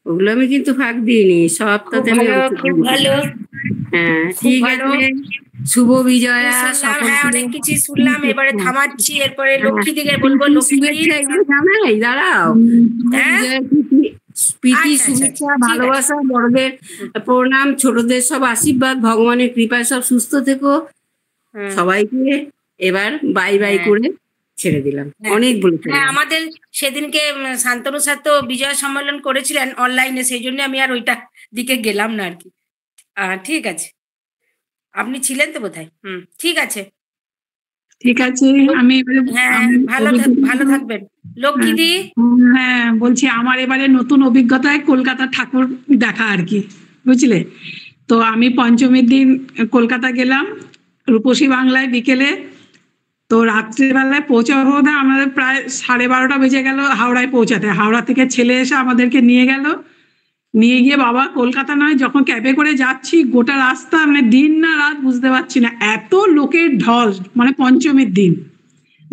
ওগুলো আমি কিন্তু ফাঁক দিইনি, সবটাতে আমি খুব ভালো। হ্যাঁ, ঠিক আছে। শুভ বিজয়া, হ্যাঁ, অনেক কিছু শুনলাম, এবারে থামাচ্ছি, এরপরে লক্ষ্মী দিকে বলবো। জানাই, দাঁড়াও। প্রীতি, শুভেচ্ছা, ভালোবাসা, বড়দের প্রণাম, ছোটদের সব আশীর্বাদ, ভগবানের কৃপায় সব সুস্থ থেকো সবাইকে। এবার বাই বাই করে ছেড়ে দিলাম, অনেক বলতে। আমাদের সেদিনকে শান্তনু স্যার তো বিজয় সম্মেলন করেছিলেন অনলাইনে, সেই জন্য আমি আর ওইটা দিকে গেলাম না আর কি। ঠিক আছে, আপনি ছিলেন তো বোধহয়। ঠিক আছে, ঠিক আছে। আমি ভালো থাকবেন লক্ষ্মীদি। হ্যাঁ, বলছি আমার এবারে নতুন অভিজ্ঞতায় কলকাতা ঠাকুর দেখা আর কি, বুঝলে তো। আমি পঞ্চমীর দিন কলকাতা গেলাম, রূপসী বাংলায় বিকেলে, তো রাত্রিবেলায় পৌঁছাবো আমাদের প্রায় 12:30 বেজে গেল হাওড়ায় পৌঁছাতে। হাওড়া থেকে ছেলে এসে আমাদেরকে নিয়ে গিয়ে বাবা কলকাতা নয়, যখন ক্যাবে করে যাচ্ছি গোটা রাস্তা মানে দিন না রাত বুঝতে পারছি না, এত লোকের ঢল, মানে পঞ্চমীর দিন।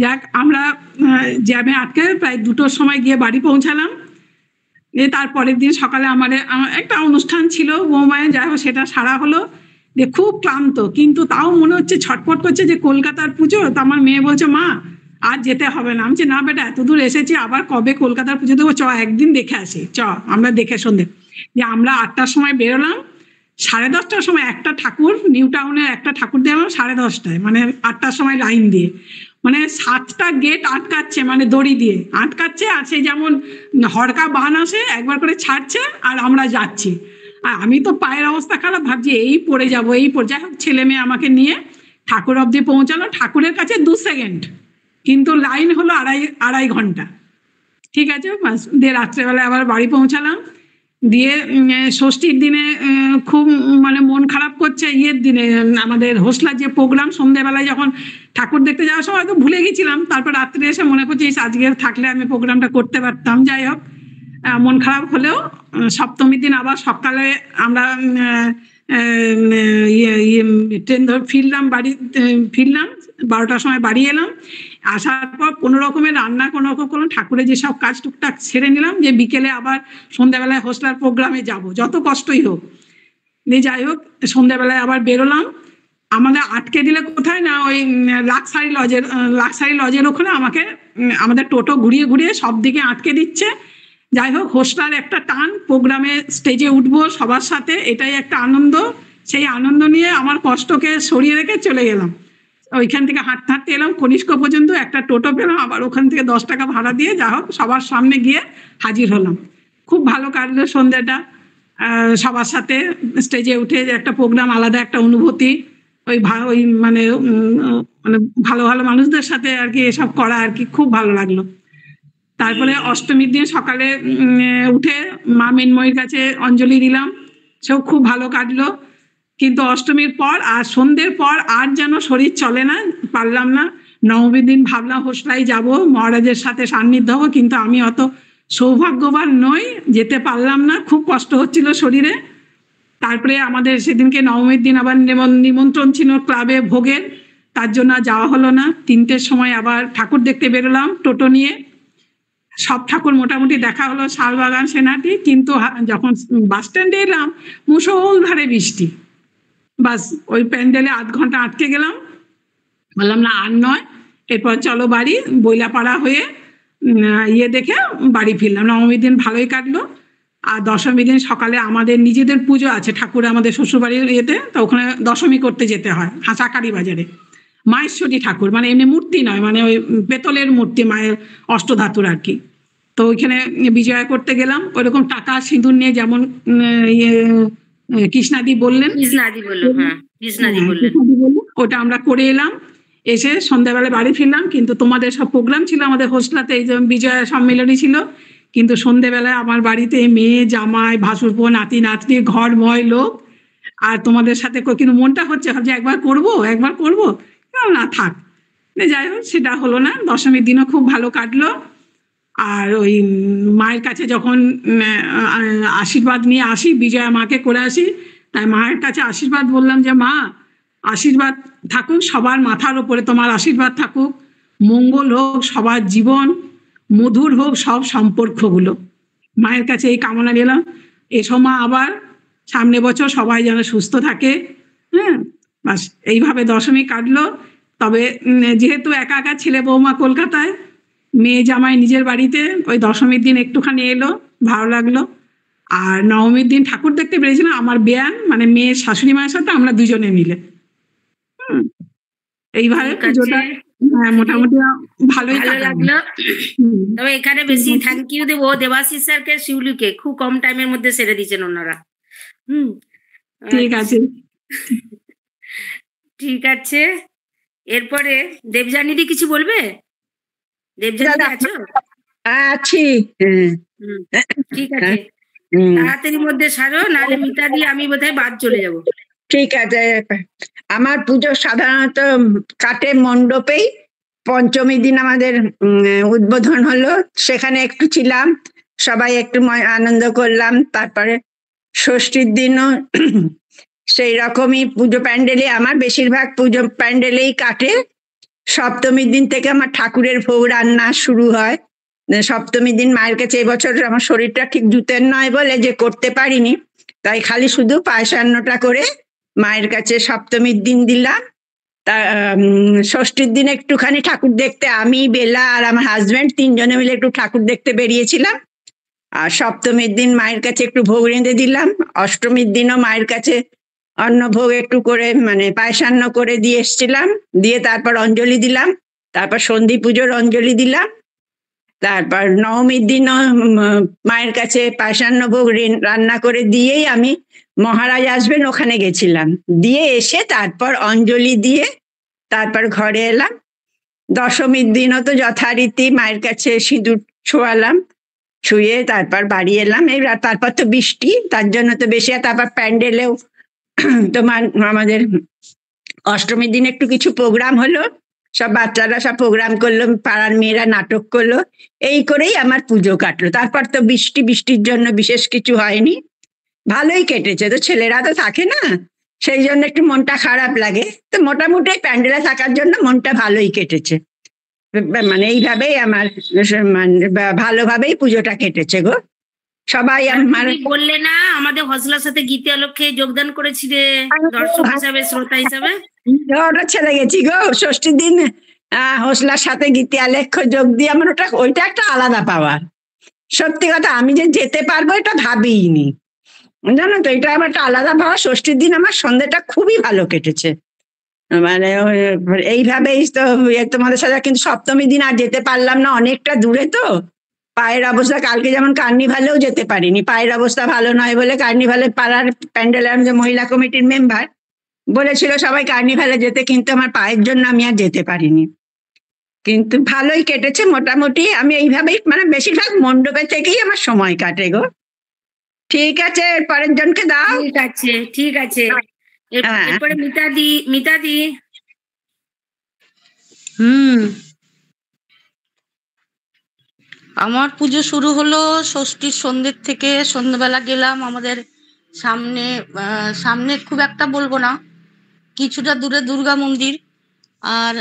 যাক, আমরা জ্যামে আটকে প্রায় 2টোর সময় গিয়ে বাড়ি পৌঁছালাম। তারপরের দিন সকালে আমার একটা অনুষ্ঠান ছিল বৌমায়, যাই হোক সেটা সারা হলো। খুব ক্লান্ত, কিন্তু তাও মনে হচ্ছে ছটফট করছে যে কলকাতার পুজো। তো আমার মেয়ে বলছে মা আর যেতে হবে না। আমি বলছি না বেটা, এত দূর এসেছি, আবার কবে কলকাতার পুজো দেবো, চ একদিন দেখে আসি, আমরা দেখে সন্ধে। যে আমরা 8টার সময় বেরোলাম, 10:30টার সময় একটা ঠাকুর, নিউ টাউনের একটা ঠাকুর দেখলাম 10:30টায়, মানে 8টার সময় লাইন দিয়ে, মানে 7টা গেট আটকাচ্ছে, মানে দড়ি দিয়ে আটকাচ্ছে। আর সেই যেমন হড়কা বান আসে একবার করে ছাড়ছে, আর আমরা যাচ্ছি। আর আমি তো পায়ের অবস্থা খারাপ, ভাবছি এই পড়ে যাবো। যাই হোক ছেলে মেয়ে আমাকে নিয়ে ঠাকুর অব্দি পৌঁছালো। ঠাকুরের কাছে 2 সেকেন্ড, কিন্তু লাইন হলো আড়াই ঘন্টা। ঠিক আছে, দিয়ে রাত্রেবেলায় আবার বাড়ি পৌঁছালাম। দিয়ে ষষ্ঠীর দিনে খুব মানে মন খারাপ করছে। দিনে আমাদের হোসলার যে প্রোগ্রাম, সন্ধ্যেবেলায় যখন ঠাকুর দেখতে যাওয়ার সময় তো ভুলে গেছিলাম, তারপর রাত্রে এসে মনে করছি আজকে থাকলে আমি প্রোগ্রামটা করতে পারতাম। যাই হোক, মন খারাপ হলেও সপ্তমীর দিন আবার সকালে আমরা ট্রেন ধরে ফিরলাম, 12টার সময় বাড়ি এলাম। আসার পর কোনো রকমের রান্না কোনো রকম করলাম, ঠাকুরের যেসব কাজ টুকটাক ছেড়ে নিলাম, যে বিকেলে আবার সন্ধ্যাবেলায় হোস্টেলার প্রোগ্রামে যাব, যত কষ্টই হোক। যাই হোক, সন্ধ্যাবেলায় আবার বেরোলাম। আমাদের আটকে দিলে কোথায় না, ওই লাক্সারি লজের ওখানে আমাকে আমাদের টোটো ঘুরিয়ে ঘুরিয়ে সব দিকে আটকে দিচ্ছে। যাই হোক, হোস্টেলার একটা টান, প্রোগ্রামে স্টেজে উঠবো সবার সাথে, এটাই একটা আনন্দ। সেই আনন্দ নিয়ে আমার কষ্টকে সরিয়ে রেখে চলে গেলাম। ওইখান থেকে হাঁটতে হাঁটতে এলাম কনিষ্ক পর্যন্ত, একটা টোটো পেলাম, আবার ওখান থেকে 10 টাকা ভাড়া দিয়ে যা হোক সবার সামনে গিয়ে হাজির হলাম। খুব ভালো কাটলো সন্ধ্যাটা, সবার সাথে স্টেজে উঠে যে একটা প্রোগ্রাম, আলাদা একটা অনুভূতি। ওই মানে ভালো ভালো মানুষদের সাথে আর কি এসব করা আর কি, খুব ভালো লাগলো। তারপরে অষ্টমীর দিন সকালে উঠে মা মৃন্ময়ীর কাছে অঞ্জলি দিলাম, সেও খুব ভালো কাটলো। কিন্তু অষ্টমীর পর আর সন্ধ্যের পর আর যেন শরীর চলে না, পারলাম না। নবমীর দিন ভাবলাম হোস্টেলায় যাব, মহারাজের সাথে সান্নিধ্য হবো, কিন্তু আমি অত সৌভাগ্যবান নই, যেতে পারলাম না, খুব কষ্ট হচ্ছিল শরীরে। তারপরে আমাদের সেদিনকে নবমীর দিন আবার নিমন্ত্রণ ছিল ক্লাবে ভোগের, তার জন্য আর যাওয়া হলো না। 3টের সময় আবার ঠাকুর দেখতে বেরোলাম টোটো নিয়ে। সব ঠাকুর মোটামুটি দেখা হলো, শালবাগান, সেনাটি। কিন্তু যখন বাস স্ট্যান্ডে এলাম, মুষলধারে বৃষ্টি। বাস ওই প্যান্ডেলে আধ ঘন্টা আটকে গেলাম। বললাম না আর নয়, এরপর চলো বাড়ি। বইলাপাড়া হয়ে দেখে বাড়ি ফিরলাম। নবমীর দিন ভালোই কাটলো। আর দশমীর দিন সকালে আমাদের নিজেদের পুজো আছে ঠাকুর, আমাদের শ্বশুরবাড়ির তো ওখানে দশমী করতে যেতে হয় হাঁসাকারি বাজারে। মাহেশ্বরী ঠাকুর, মানে এমনি মূর্তি নয়, মানে ওই পেতলের মূর্তি, মায়ের অষ্টধাতুর আর কি। তো ওইখানে বিজয়া করতে গেলাম। ওইরকম টাকা সিঁদুর নিয়ে, যেমন কৃষ্ণাদি বললেন, ওটা আমরা করে এলাম। এসে সন্ধ্যাবেলায় বাড়ি ফিরলাম। কিন্তু তোমাদের সব প্রোগ্রাম ছিল আমাদের হোস্টেলাতে, এই যে বিজয়া সম্মেলনী ছিল। কিন্তু সন্ধ্যেবেলায় আমার বাড়িতে মেয়ে, জামাই, ভাসুরপো, নাতি নাতনি, ঘরময় লোক। আর তোমাদের সাথে কিন্তু মনটা হচ্ছে, ভাবছি একবার করবো, না থাক। যাই হোক, সেটা হলো না। দশমীর দিনও খুব ভালো কাটলো। আর ওই মায়ের কাছে যখন আশীর্বাদ নিয়ে আসি, বিজয়া মাকে করে আসি, তাই মায়ের কাছে আশীর্বাদ বললাম যে মা, আশীর্বাদ থাকুক সবার মাথার ওপরে, তোমার আশীর্বাদ থাকুক, মঙ্গল হোক সবার জীবন, মধুর হোক সব সম্পর্কগুলো। মায়ের কাছে এই কামনা নিলাম। এসো মা, আবার সামনে বছর সবাই যেন সুস্থ থাকে। হ্যাঁ, বাস এইভাবে দশমী কাটলো। তবে যেহেতু একা একা ছেলে বৌমা কলকাতায়, মেয়ে জামাই নিজের বাড়িতে, ওই দশমীর দিন একটুখানি এলো, ভালো লাগলো। আর নবমীর দিন ঠাকুর দেখতে পেরেছিলাম আমার বেয়ান, মানে মেয়ের শাশুড়ি মায়ের সাথে আমরা দুজনে মিলে। এইভাবে পুজোটা মোটামুটি ভালোই লাগলো। তবে এখানে বেশি থ্যাংক ইউ দেবো দেবাশিস স্যারকে, শিউলিকে, খুব কম টাইমের মধ্যে সেরে দিয়েছেন ওনারা। ঠিক আছে, ঠিক আছে। এরপরে দেবযানীদি কিছু বলবে? দেবযানী আছো? আছি। ঠিক আছে, তাড়াতাড়ির মধ্যে সারো, নাহলে মিতা দিয়ে আমি বোধহয় বাদ চলে যাব। ঠিক আছে। আমার পুজো সাধারণত কাটে মণ্ডপেই। পঞ্চমী দিন আমাদের উদ্বোধন হলো, সেখানে একটু ছিলাম, সবাই একটু আনন্দ করলাম। তারপরে ষষ্ঠীর দিনও সেই রকমই পুজো প্যান্ডেলে, আমার বেশিরভাগ পুজো প্যান্ডেলেই কাটে। সপ্তমীর দিন থেকে আমার ঠাকুরের ভোগ রান্না শুরু হয়। সপ্তমীর দিন মায়ের কাছে, এবছর আমার শরীরটা ঠিক জুতের নয় বলে যে করতে পারিনি, তাই খালি শুধু পায়সান্নটা করে মায়ের কাছে সপ্তমীর দিন দিলাম। তা ষষ্ঠীর দিন একটুখানি ঠাকুর দেখতে, আমি, বেলা আর আমার হাজবেন্ড 3 জনে মিলে একটু ঠাকুর দেখতে বেরিয়েছিলাম। আর সপ্তমীর দিন মায়ের কাছে একটু ভোগ রেঁধে দিলাম। অষ্টমীর দিনও মায়ের কাছে অন্ন ভোগ একটু করে, মানে পায়সান্ন করে দিয়ে এসছিলাম। দিয়ে তারপর অঞ্জলি দিলাম, তারপর সন্ধি পুজোর অঞ্জলি দিলাম। তারপর নবমীর দিনও মায়ের কাছে পায়সান্ন ভোগ রান্না করে দিয়েই আমি, মহারাজ আসবেন ওখানে গেছিলাম, দিয়ে এসে তারপর অঞ্জলি দিয়ে তারপর ঘরে এলাম। দশমীর দিনও তো যথারীতি মায়ের কাছে সিঁদুর ছোঁয়ালাম, ছুঁয়ে তারপর বাড়ি এলাম। এবার তারপর তো বৃষ্টি, তার জন্য তো বেশি। তারপর প্যান্ডেলেও তোমার আমাদের অষ্টমীর দিন একটু কিছু প্রোগ্রাম হলো, সব বাচ্চারা সব প্রোগ্রাম করলো, পাড়ার মেয়েরা নাটক করলো, এই করেই আমার পুজো কাটলো। তারপর তো বৃষ্টির জন্য বিশেষ কিছু হয়নি, ভালোই কেটেছে। তো ছেলেরা তো থাকে না, সেই জন্য একটু মনটা খারাপ লাগে। তো মোটামুটি প্যান্ডেলে থাকার জন্য মনটা ভালোই কেটেছে। মানে এইভাবেই আমার ভালোভাবেই পুজোটা কেটেছে গো। সবাই আমার তুমি বললে না আমাদের হজলার সাথে গীতি আলোকে যোগদান করেছিলে দর্শক হিসাবে, শ্রোতা হিসাবে? ওটা ছেড়ে গেছি গো, ষষ্ঠীর দিন হোসলার সাথে গীতি আলেখ্য যোগ দিয়ে আমার ওইটা একটা আলাদা পাওয়া। সত্যি কথা, আমি যে যেতে পারবো এটা ভাবিনি, জানো তো, এটা আমার একটা আলাদা পাওয়া। ষষ্ঠীর দিন আমার সন্ধ্যেটা খুবই ভালো কেটেছে। মানে এইভাবেই তো তোমাদের সাথে, কিন্তু সপ্তমী দিন আর যেতে পারলাম না, অনেকটা দূরে তো। পায়ের অবস্থা, কালকে যেমন কার্নিভালেও যেতে পারিনি, পায়ের অবস্থা ভালো নয় বলে। কার্নিভালে পাড়ার প্যান্ডেলের যে মহিলা কমিটির মেম্বার বলেছিল সবাই কার্নিভালে যেতে, কিন্তু আমার পায়ের জন্য আমি আর যেতে পারিনি। কিন্তু ভালোই কেটেছে মোটামুটি। আমি এইভাবেই মানে বেশিরভাগ মণ্ডপে থেকেই আমার সময় কাটে গো। ঠিক আছে, পরের জনকে দাও। ঠিক আছে, ঠিক আছে। হ্যাঁ। এরপরে মিতাদি। আমার পুজো শুরু হলো ষষ্ঠীর সন্ধ্যের থেকে। সন্ধ্যেবেলা গেলাম আমাদের সামনে খুব একটা বলবো না, কিছুটা দূরে দুর্গা মন্দির, আর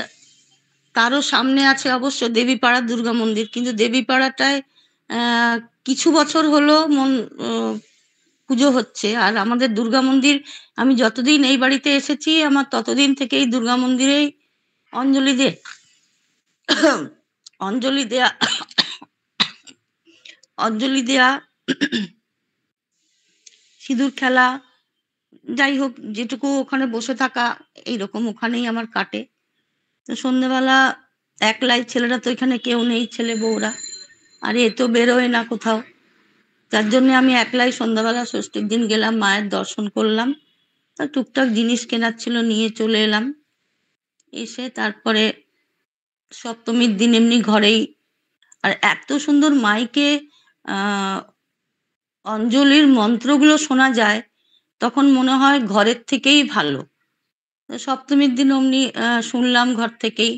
তারও সামনে আছে অবশ্য দেবীপাড়া দুর্গা মন্দির। কিন্তু দেবীপাড়াটায় কিছু বছর হলো পুজো হচ্ছে। আর আমাদের দুর্গা মন্দির, আমি যতদিন এই বাড়িতে এসেছি আমার ততদিন থেকেই দুর্গা মন্দিরেই অঞ্জলি দেয়া সিঁদুর খেলা, যাই হোক যেটুকু ওখানে বসে থাকা, এইরকম ওখানেই আমার কাটে। তো সন্ধ্যেবেলা একলাই, ছেলেরা তো এখানে কেউ নেই, ছেলে বউরা, আর এ তো বেরোয় না কোথাও, যার জন্য আমি একলাই সন্ধ্যাবেলা ষষ্ঠীর দিন গেলাম, মায়ের দর্শন করলাম, তা টুকটাক জিনিস কেনার ছিল নিয়ে চলে এলাম। এসে তারপরে সপ্তমীর দিন এমনি ঘরেই, আর এত সুন্দর মাইকে অঞ্জলির মন্ত্রগুলো শোনা যায়, তখন মনে হয় ঘরের থেকেই ভালো। সপ্তমীর দিন অমনি শুনলাম ঘর থেকেই।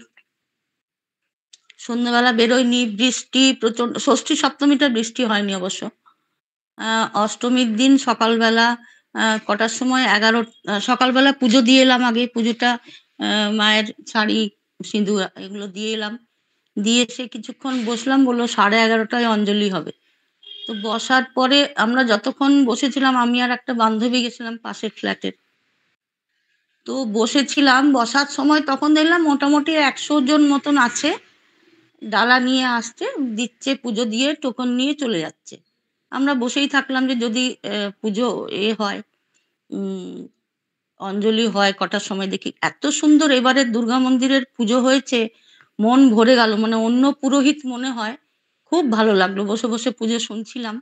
সন্ধ্যাবেলা বেরোয়নি, বৃষ্টি প্রচন্ড। ষষ্ঠী সপ্তমীটা বৃষ্টি হয়নি অবশ্য। অষ্টমীর দিন সকালবেলা কটার সময়, সকালবেলা পুজো দিয়ে এলাম। আগে পুজোটা মায়ের শাড়ি সিঁদুর এগুলো দিয়ে এলাম, দিয়ে এসে কিছুক্ষণ বসলাম, বললো 11:30টায় অঞ্জলি হবে। তো বসার পরে আমরা যতক্ষণ বসেছিলাম, আমি আর একটা বান্ধবী গেছিলাম পাশের ফ্ল্যাটের, তো বসেছিলাম। বসার সময় তখন দেখলাম মোটামুটি 100 জন মতন আছে, ডালা নিয়ে আসছে, দিচ্ছে, পুজো দিয়ে টোকন নিয়ে চলে যাচ্ছে। আমরা বসেই থাকলাম যে যদি পুজো হয়, অঞ্জলি হয় কটার সময়। দেখি এত সুন্দর এবারে দুর্গা মন্দিরের পুজো হয়েছে, মন ভরে গেল, মানে অন্য পুরোহিত মনে হয়। খুব ভালো লাগলো, বসে বসে পুজো শুনছিলাম।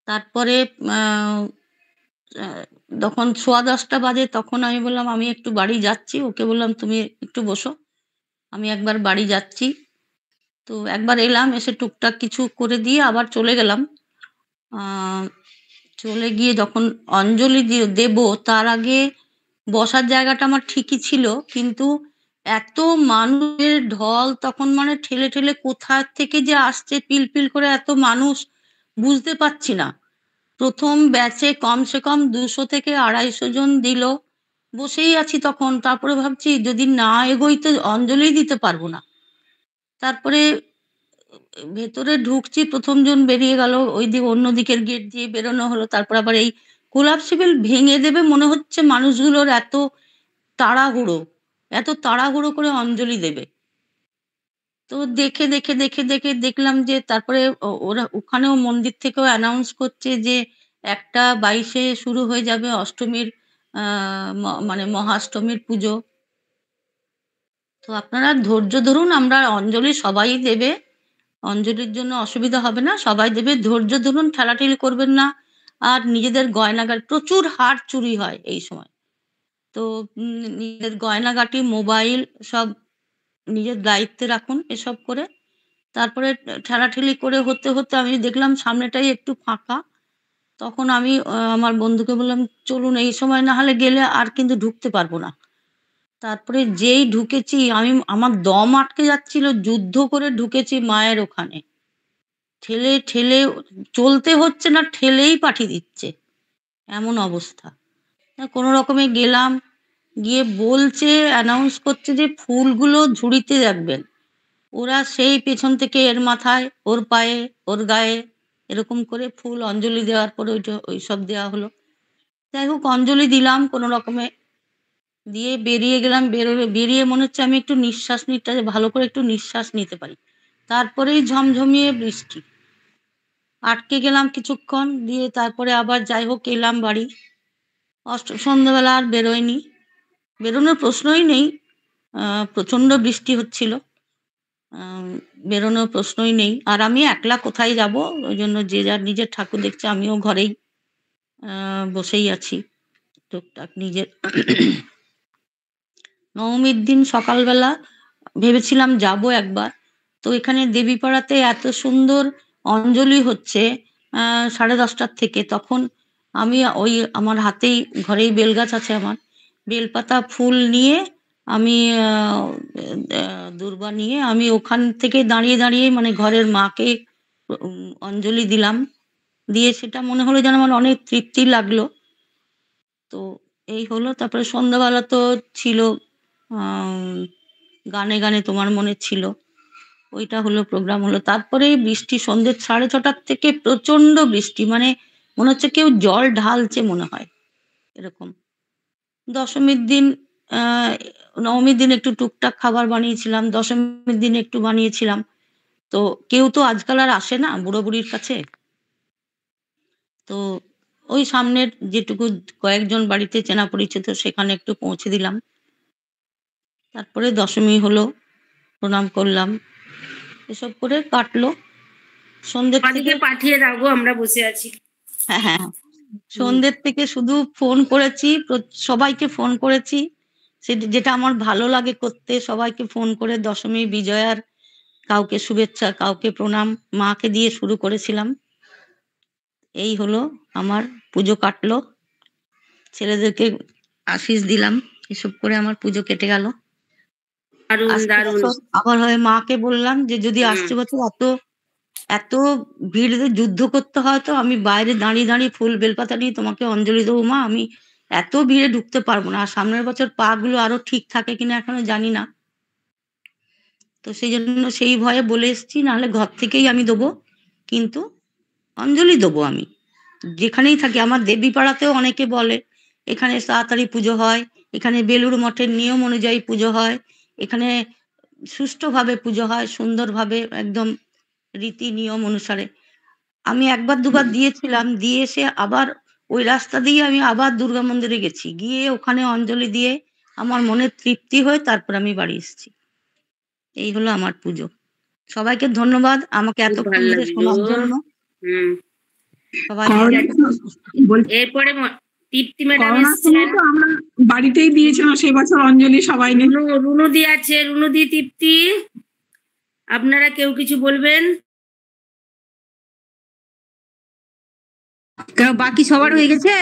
তারপরে যখন 10:15 বাজে, তখন আমি বললাম আমি একটু বাড়ি যাচ্ছি। ওকে বললাম তুমি একটু বসো, আমি একবার বাড়ি যাচ্ছি। তো একবার এলাম, এসে টুকটাক কিছু করে দিয়ে আবার চলে গেলাম। চলে গিয়ে যখন অঞ্জলি দেব, তার আগে বসার জায়গাটা আমার ঠিকই ছিল, কিন্তু এত মানুষের ঢল তখন, মানে ঠেলে ঠেলে কোথা থেকে যে আসছে পিলপিল করে এত মানুষ, বুঝতে পারছি না। প্রথম ব্যাচে কমসে কম 200 থেকে 250 জন দিল। বসেই আছি তখন, তারপরে ভাবছি যদি না এগোই তো অঞ্জলি দিতে পারবো না। তারপরে ভেতরে ঢুকছি, প্রথম জন বেরিয়ে গেল, ওই দিকে অন্য দিকের গেট দিয়ে বেরোনো হলো। তারপর আবার এই কোলাপসিবল ভেঙে দেবে মনে হচ্ছে, মানুষগুলোর এত তাড়াহুড়ো করে অঞ্জলি দেবে। তো দেখে দেখে দেখে দেখে দেখলাম যে তারপরে ওরা ওখানেও মন্দির থেকেও অ্যানাউন্স করছে যে 1:22-এ শুরু হয়ে যাবে অষ্টমীর মানে মহাষ্টমীর পুজো। তো আপনারা ধৈর্য ধরুন, আমরা অঞ্জলি সবাই দেবে, অঞ্জলির জন্য অসুবিধা হবে না, সবাই দেবে, ধৈর্য ধরুন, ঠেলাঠেলি করবেন না। আর নিজেদের গয়নাগাটি, প্রচুর হার চুরি হয় এই সময়, তো নিজেদের গয়নাগাটি, মোবাইল সব নিজের দায়িত্বে রাখুন এসব করে। তারপরে ঠেলাঠেলি করে হতে হতে আমি দেখলাম সামনেটাই একটু ফাঁকা। তখন আমি আমার বন্ধুকে বললাম চলুন, এই সময় না হলে গেলে আর কিন্তু ঢুকতে পারবো না। তারপরে যেই ঢুকেছি আমার দম আটকে যাচ্ছিল, যুদ্ধ করে ঢুকেছি মায়ের ওখানে। ঠেলে ঠেলে চলতে হচ্ছে না, ঠেলেই পাঠিয়ে দিচ্ছে, এমন অবস্থা। কোনো রকমে গেলাম, গিয়ে বলছে, অ্যানাউন্স করছে যে ফুলগুলো ঝুড়িতে রাখবেন। ওরা সেই পেছন থেকে এর মাথায়, ওর পায়ে, ওর গায়ে এরকম করে ফুল অঞ্জলি দেওয়ার পরে ওইসব দেওয়া হলো। যাই হোক, অঞ্জলি দিলাম কোনো রকমে, দিয়ে বেরিয়ে গেলাম। বেরিয়ে মনে হচ্ছে আমি একটু নিঃশ্বাস নিতে, ভালো করে একটু নিঃশ্বাস নিতে পারি। তারপরেই ঝমঝমিয়ে বৃষ্টি। আটকে গেলাম কিছুক্ষণ, দিয়ে তারপরে আবার যাই হোক এলাম বাড়ি। সন্ধ্যাবেলা আর বেরোয়নি, বেরোনোর প্রশ্নই নেই, প্রচন্ড বৃষ্টি হচ্ছিল, বেরোনোর প্রশ্নই নেই। আর আমি একলা কোথায় যাব, ওই জন্য যে যার নিজের ঠাকুর দেখছে, আমিও ঘরেই বসেই আছি টুকটাক নিজের। নবমীর দিন সকালবেলা ভেবেছিলাম যাব একবার, তো এখানে দেবীপাড়াতে এত সুন্দর অঞ্জলি হচ্ছে 10:30টার থেকে। তখন আমি ওই আমার হাতেই ঘরেই বেলগাছ আছে আমার, বেলপাতা ফুল নিয়ে আমি দূর্বা নিয়ে আমি ওখান থেকে দাঁড়িয়ে দাঁড়িয়ে মানে ঘরের মাকে অঞ্জলি দিলাম। দিয়ে সেটা মনে হলো যেন আমার অনেক তৃপ্তি লাগলো। তো এই হলো। তারপরে সন্ধ্যাবেলা তো ছিল গানে গানে তোমার মনে ছিল, ওইটা হলো, প্রোগ্রাম হলো। তারপরে বৃষ্টি সন্ধ্যে 6:30টার থেকে প্রচন্ড বৃষ্টি, মানে মনে হচ্ছে কেউ জল ঢালছে মনে হয় এরকম। দশমীর দিন নবমীর দিন একটু টুকটাক খাবার বানিয়েছিলাম, দশমীর দিন একটু বানিয়েছিলাম। তো কেউ তো আজকাল আর আসে না বুড়ো বুড়ির কাছে, তো ওই সামনের যেটুকু কয়েকজন বাড়িতে চেনা পরিচিত সেখানে একটু পৌঁছে দিলাম। তারপরে দশমী হলো, প্রণাম করলাম, এসব করে কাটলো। সন্ধ্যের থেকে পাঠিয়ে দাও গো, আমরা বসে আছি। হ্যাঁ হ্যাঁ, সন্ধ্যের থেকে শুধু ফোন করেছি, সবাইকে ফোন করেছি, যেটা আমার ভালো লাগে করতে, সবাইকে ফোন করে দশমী বিজয়ার কাউকে শুভেচ্ছা, কাউকে প্রণাম, মাকে দিয়ে শুরু করেছিলাম। এই হলো আমার পুজো কাটলো, ছেলেদেরকে আশীষ দিলাম, এসব করে আমার পুজো কেটে গেল। আবার হয় মাকে বললাম যে যদি আসছে বছর এত ভিড়ে যুদ্ধ করতে হয়, তো আমি বাইরে দাঁড়িয়ে দাঁড়িয়ে ফুল বেলপাতা নিয়ে তোমাকে অঞ্জলি দেবো মা, আমি এত ভিড়ে ঢুকতে পারবো না। আর সামনের বছর পা গুলো আরো ঠিক থাকে কিনা এখনো জানি না, তো সেই জন্য সেই ভয়ে বলে এসছি, নাহলে ঘর থেকেই আমি দেবো, কিন্তু অঞ্জলি দেবো আমি যেখানেই থাকি। আমার দেবীপাড়াতেও অনেকে বলে এখানে তাড়াতাড়ি পুজো হয়, এখানে বেলুড় মঠের নিয়ম অনুযায়ী পুজো হয়, এখানে সুষ্ঠুভাবে পুজো হয়, সুন্দরভাবে একদম রীতি নিয়ম অনুসারে। আমি একবার দুবার দিয়েছিলাম, দিয়ে এসে আবার ওই রাস্তা দিয়ে আমি আবার দুর্গা মন্দিরে গেছি, গিয়ে ওখানে অঞ্জলি দিয়ে আমার মনে তৃপ্তি হয়ে তারপর আমি বাড়ি এসেছি। এই হলো আমার পুজো। সবাইকে ধন্যবাদ আমাকে এতক্ষণ ধরে শোনার জন্য। সবাই এরপরে তৃপ্তি ম্যাডাম আমরা বাড়িতেই দিয়েছিলাম সেই বছর অঞ্জলি সবাই নিয়ে। রুনুদি আছে, রুনুদি, তৃপ্তি, আপনারা কেউ কিছু বলবেন? বাকি সবার হয়ে গেছে?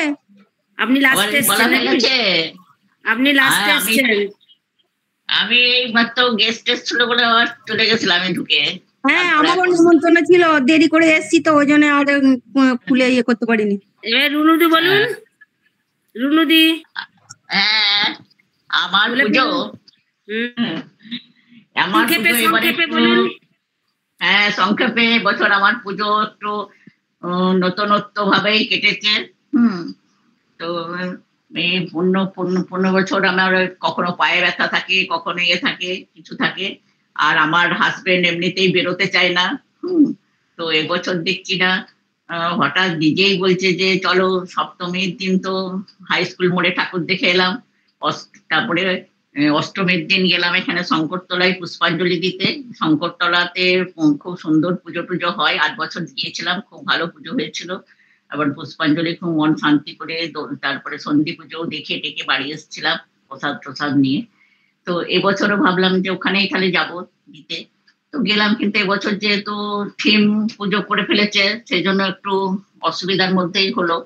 আপনি লাস্টে এসেছেন, আপনি লাস্টে এসেছেন। আমি এইমাত্র গেস্ট ছিল বলে আবার চলে গেছিলাম আমি ঢুকে। হ্যাঁ, আমারও নিমন্ত্রণ ছিল, দেরি করে এসেছি তো ওই জন্য আর খুলে ইয়ে করতে পারিনি। এবার রুনুদি বলুন। রুনুদি। হ্যাঁ, আমার পুজো, আমার পুজো এবারে হ্যাঁ সংক্ষেপে বছর আমার পুজো একটু নতুনত্ব ভাবেই কেটেছে। তো এই 15 বছর আমার কখনো পায়ে ব্যথা থাকে, কখনো ইয়ে থাকে, কিছু থাকে, আর আমার হাজবেন্ড এমনিতেই বেরোতে চায় না। তো এবছর দেখছি না, হঠাৎ নিজেই বলছে যে চলো সপ্তমীর দিন তো হাই স্কুল মোড়ে ঠাকুর দেখে এলাম, তারপরে অষ্টমীর দিন গেলাম এখানে শঙ্করতলায় পুষ্পাঞ্জলি দিতে। শঙ্করতলাতে খুব সুন্দর পুজো টুজো হয়, 8 বছর গিয়েছিলাম, খুব ভালো পুজো হয়েছিল। আবার পুষ্পাঞ্জলি খুব মন শান্তি করে, তারপরে সন্ধি পুজোও দেখে টেকে বাড়ি এসেছিলাম প্রসাদ প্রসাদ নিয়ে। তো এবছরও ভাবলাম যে ওখানেই তাহলে যাবো দিতে, তো গেলাম। কিন্তু এবছর যেহেতু থিম পুজো করে ফেলেছে সেই জন্য একটু অসুবিধার মধ্যেই হলো,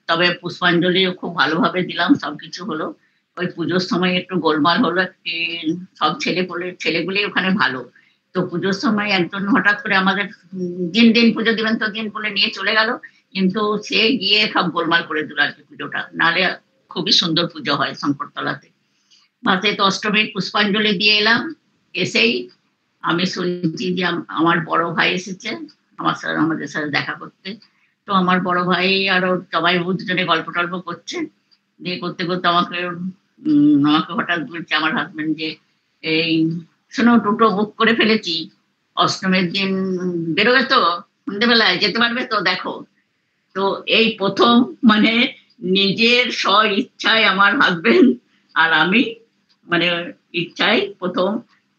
তবে পুষ্পাঞ্জলিও খুব ভালোভাবে দিলাম, সবকিছু হলো। ওই পুজোর সময় একটু গোলমাল হলো, সব ছেলেগুলি ওখানে ভালো। তো পুজোর সময় একজন হঠাৎ করে আমাদের দিন পুজো দিবেন তো দিন বলে নিয়ে চলে গেল, কিন্তু সে গিয়ে সব গোলমাল করে দিল আর কি পুজোটা, নাহলে খুবই সুন্দর পুজো হয় শঙ্করতলাতে। মাঝে তো অষ্টমীর পুষ্পাঞ্জলি দিয়ে এলাম, এসেই আমি শুনছি যে আমার বড় ভাই এসেছে আমাদের সাথে দেখা করতে। তো আমার বড় ভাই আরো সবাই দুজনে গল্প টল্প করছে, দিয়ে করতে করতে আমাকে হঠাৎ বলছে আমার হাজবেন্ড যে এই শোনো টোটো বুক করে ফেলেছি, অষ্টমীর দিন বেরোবে তো, সন্ধ্যেবেলায় যেতে পারবে তো দেখো। তো এই প্রথম মানে নিজের স্ব ইচ্ছায় আমার হাজবেন্ড আর আমি মানে ইচ্ছায় প্রথম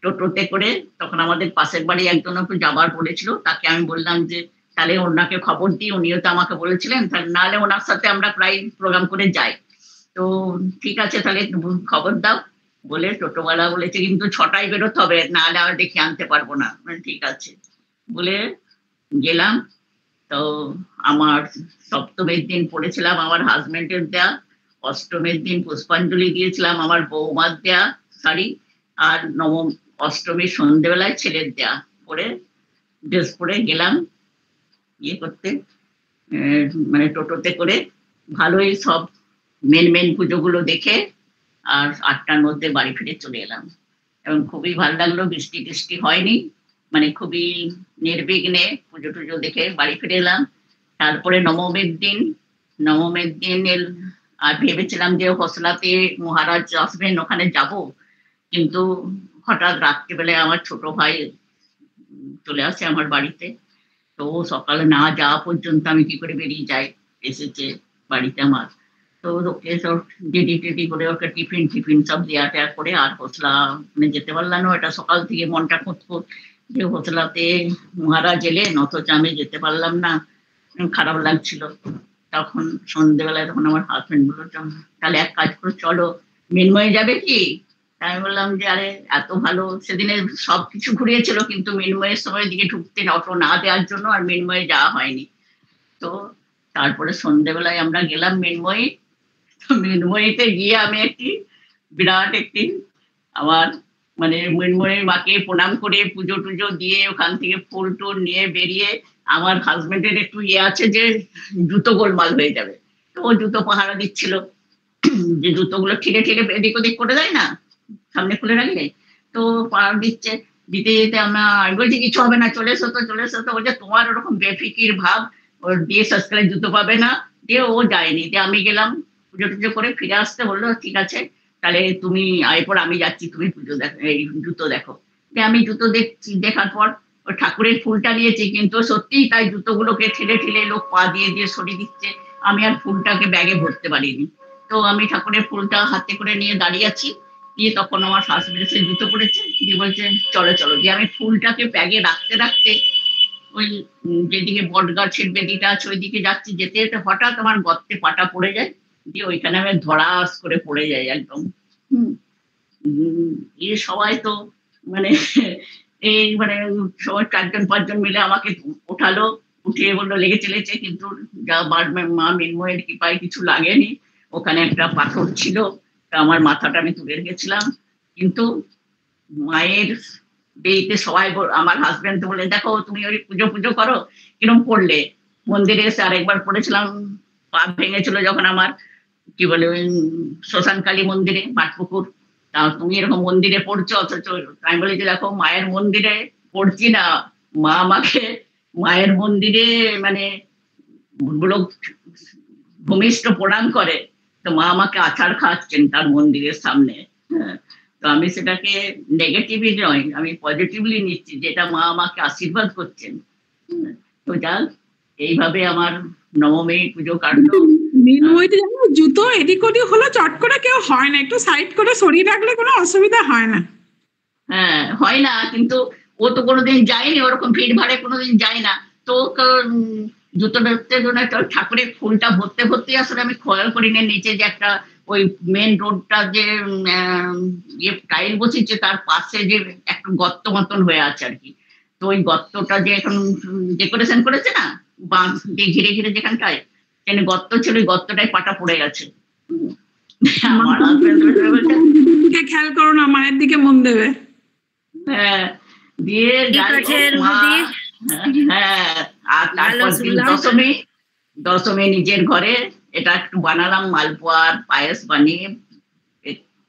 টোটোতে করে, তখন আমাদের পাশের বাড়ি একজন একটু যাবার বলেছিল, তাকে আমি বললাম যে তাহলে ওনাকে খবর দিই, উনিও তো আমাকে বলেছিলেন, তাহলে নাহলে ওনার সাথে আমরা প্রায় প্রোগ্রাম করে যাই। তো ঠিক আছে তাহলে খবর দাও বলে টোটোওয়ালা বলেছে কিন্তু 6টায় বেরোতে হবে, নাহলে আর দেখে আনতে পারবো না। ঠিক আছে বলে গেলাম। তো আমার সপ্তমীর দিন পড়েছিলাম আমার হাজবেন্ডের দেয়া, অষ্টমীর দিন পুষ্পাঞ্জলি দিয়েছিলাম আমার বৌমার দেয়া শাড়ি, আর অষ্টমীর সন্ধ্যেবেলায় ছেলের দেয়া পরে ড্রেস পরে গেলাম ইয়ে করতে, মানে টোটোতে করে। ভালোই সব মেন পুজোগুলো দেখে আর 8টার মধ্যে বাড়ি ফিরে চলে এলাম, এবং খুবই ভালো লাগলো, বৃষ্টি টিষ্টি হয়নি, মানে খুবই নির্বিঘ্নে পুজো টুজো দেখে বাড়ি ফিরে এলাম। তারপরে নবমীর দিন আর ভেবেছিলাম যে হোসলাতে মহারাজ আসবেন, ওখানে যাব, কিন্তু হঠাৎ রাত্রিবেলায় আমার ছোট ভাই চলে আসে আমার বাড়িতে। তো সকালে না যাওয়া পর্যন্ত আমি কি করে বেরিয়ে যাই, এসেছে বাড়িতে আমার। তো ওকে সব রেডি করে ওকে টিফিন সব দেওয়া টেয়া করে আর হোসলা মানে যেতে পারলাম না। এটা সকাল থেকে মনটা খুঁতখুত যে হোসলাতে মহারাজ এলেন অথচ আমি যেতে পারলাম না, খারাপ লাগছিল। তখন সন্ধ্যেবেলায় তখন আমার হাজবেন্ড বললো তাহলে এক কাজ করে চলো মৃন্ময়ে যাবে কি? আমি বললাম যে আরে এত ভালো, সেদিনে সবকিছু ঘুরিয়েছিল কিন্তু মৃন্ময়ের সময় দিকে ঢুকতে অটো না দেওয়ার জন্য আর মৃন্ময়ে যাওয়া হয়নি। তো তারপরে সন্ধ্যেবেলায় আমরা গেলাম মৃন্ময়ে। তো মৃন্ময়ীতে গিয়ে আমি বিরাট আমার মানে মৃন্ময়ের মাকে প্রণাম করে পুজো টুজো দিয়ে ওখান থেকে ফুল টুল নিয়ে বেরিয়ে, আমার হাজবেন্ডের একটু ইয়ে আছে যে জুতো গোলমাল হয়ে যাবে, তো ও জুতো পাহারা দিচ্ছিল, যে জুতোগুলো ঠিরে এদিক ওদিক করে দেয় না, সামনে খুলে রাখলে, তো পাহারা দিতে যেতে আমরা বলছি কিছু হবে না, চলে এসো তো বলছে তোমার ওরকম বেফিকির ভাব, ওর দিয়ে সস্কালে জুতো পাবে না, দিয়ে ও যায়নি। দিয়ে আমি গেলাম পুজো টুজো করে ফিরে আসতে, বললো ঠিক আছে তাহলে তুমি এরপর আমি যাচ্ছি, তুমি পুজো দেখো এই জুতো দেখো। আমি জুতো দেখছি, দেখার পর ওই ঠাকুরের ফুলটা নিয়েছি, কিন্তু সত্যিই তাই জুতোগুলোকে ঠেলে লোক পা দিয়ে সরিয়ে দিচ্ছে, আমি আর ফুলটাকে ব্যাগে ভরতে পারিনি। তো আমি ঠাকুরের ফুলটা হাতে করে নিয়ে দাঁড়িয়ে আছি, দিয়ে তখন আমার হাজবেন্ড এসে জুতো পড়েছে, দিয়ে বলছে চলো। দিয়ে আমি ফুলটাকে ব্যাগে রাখতে ওই যেদিকে বট গাছের বেদিটা আছে ওই দিকে যাচ্ছি, যেতে হঠাৎ আমার গর্তে পাটা পড়ে যায়, দিয়ে ওইখানে আমি ধরাস করে পড়ে যাই একদম। সবাই তো মানে এই মানে সবাই 4-5জন মিলে আমাকে উঠালো, উঠিয়ে বললো লেগেছে, কিন্তু যা মা মৃন্ময়ের কৃপায় কিছু লাগেনি। ওখানে একটা পাথর ছিল, আমার মাথাটা আমি তুলে রেখেছিলাম, কিন্তু মায়ের বেইতে সবাই আমার হাজবেন্ড তো বলে দেখো তুমি ওই পুজো করো কিরম করলে। মন্দিরে এসে আরেকবার পড়েছিলাম, পা ভেঙেছিল যখন আমার কি বলে ওই শ্মশানকালী মন্দিরে মাঠপুকুর, তা তুমি এরকম মন্দিরে পড়ছো, অথচ আমি বলি যে দেখো মায়ের মন্দিরে পড়ছি না, মা আমাকে মায়ের মন্দিরে মানে লোক ভূমিষ্ঠ প্রণাম করে, তো মা আমাকে আচার খাওয়াচ্ছেন তার মন্দিরের সামনে। তো আমি সেটাকে নেগেটিভলি নয়, আমি পজিটিভলি নিচ্ছি, যেটা মা আমাকে আশীর্বাদ করছেন। তো যাক এইভাবে আমার নবমী পুজো কাটলো। মৃন্ময়ীতে যেন জুতো এদিক ওদিক হলো চট করে কেউ হয় না, একটু সাইড করে সরিয়ে রাখলে কোনো অসুবিধা হয় না। হ্যাঁ হয় না, কিন্তু ও তো কোনোদিন যায়নি, ওরকম ভিড় ভাড়ে কোনোদিন যায় না, তো জুতো ধরতে জন্য ঠাকুরের ফুলটা ভরতে আসলে আমি খেয়াল করি না নিচে যে একটা ওই মেন রোডটা যে টাইল বসেছে তার পাশে যে একটা গর্ত মতন হয়ে আছে আর কি। তো ওই গর্তটা যে এখন ডেকোরেশন করেছে না বাঁশ দিয়ে ঘিরে যেখানটায় গর্ত ছিল, ওই গর্তটায় পাটা পড়ে গেছে। আমার খেয়াল করো না, মায়ের দিকে মন দেবে। হ্যাঁ দিয়ে হ্যাঁ, আর তারপর দিন দশমী নিজের ঘরে এটা একটু বানালাম, মালপোয়া আর পায়েস বানিয়ে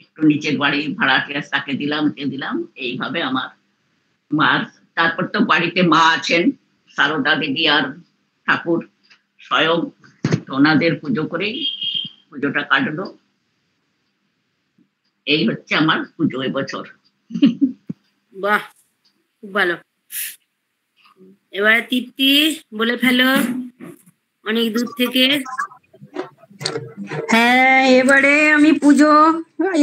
একটু নিচের বাড়ি ভাড়াটে তাকে দিলাম, এইভাবে আমার মার। তারপর তো বাড়িতে মা আছেন, সারদা দেবী আর ঠাকুর স্বয়ং, ওনাদের পুজো করেই পুজোটা কাটলো। এই হচ্ছে আমার পুজো এবছর। বাহ, খুব ভালো। এবারে তৃপ্তি বলে ফেলো, অনেক দূর থেকে। হ্যাঁ, এবারে আমি পুজো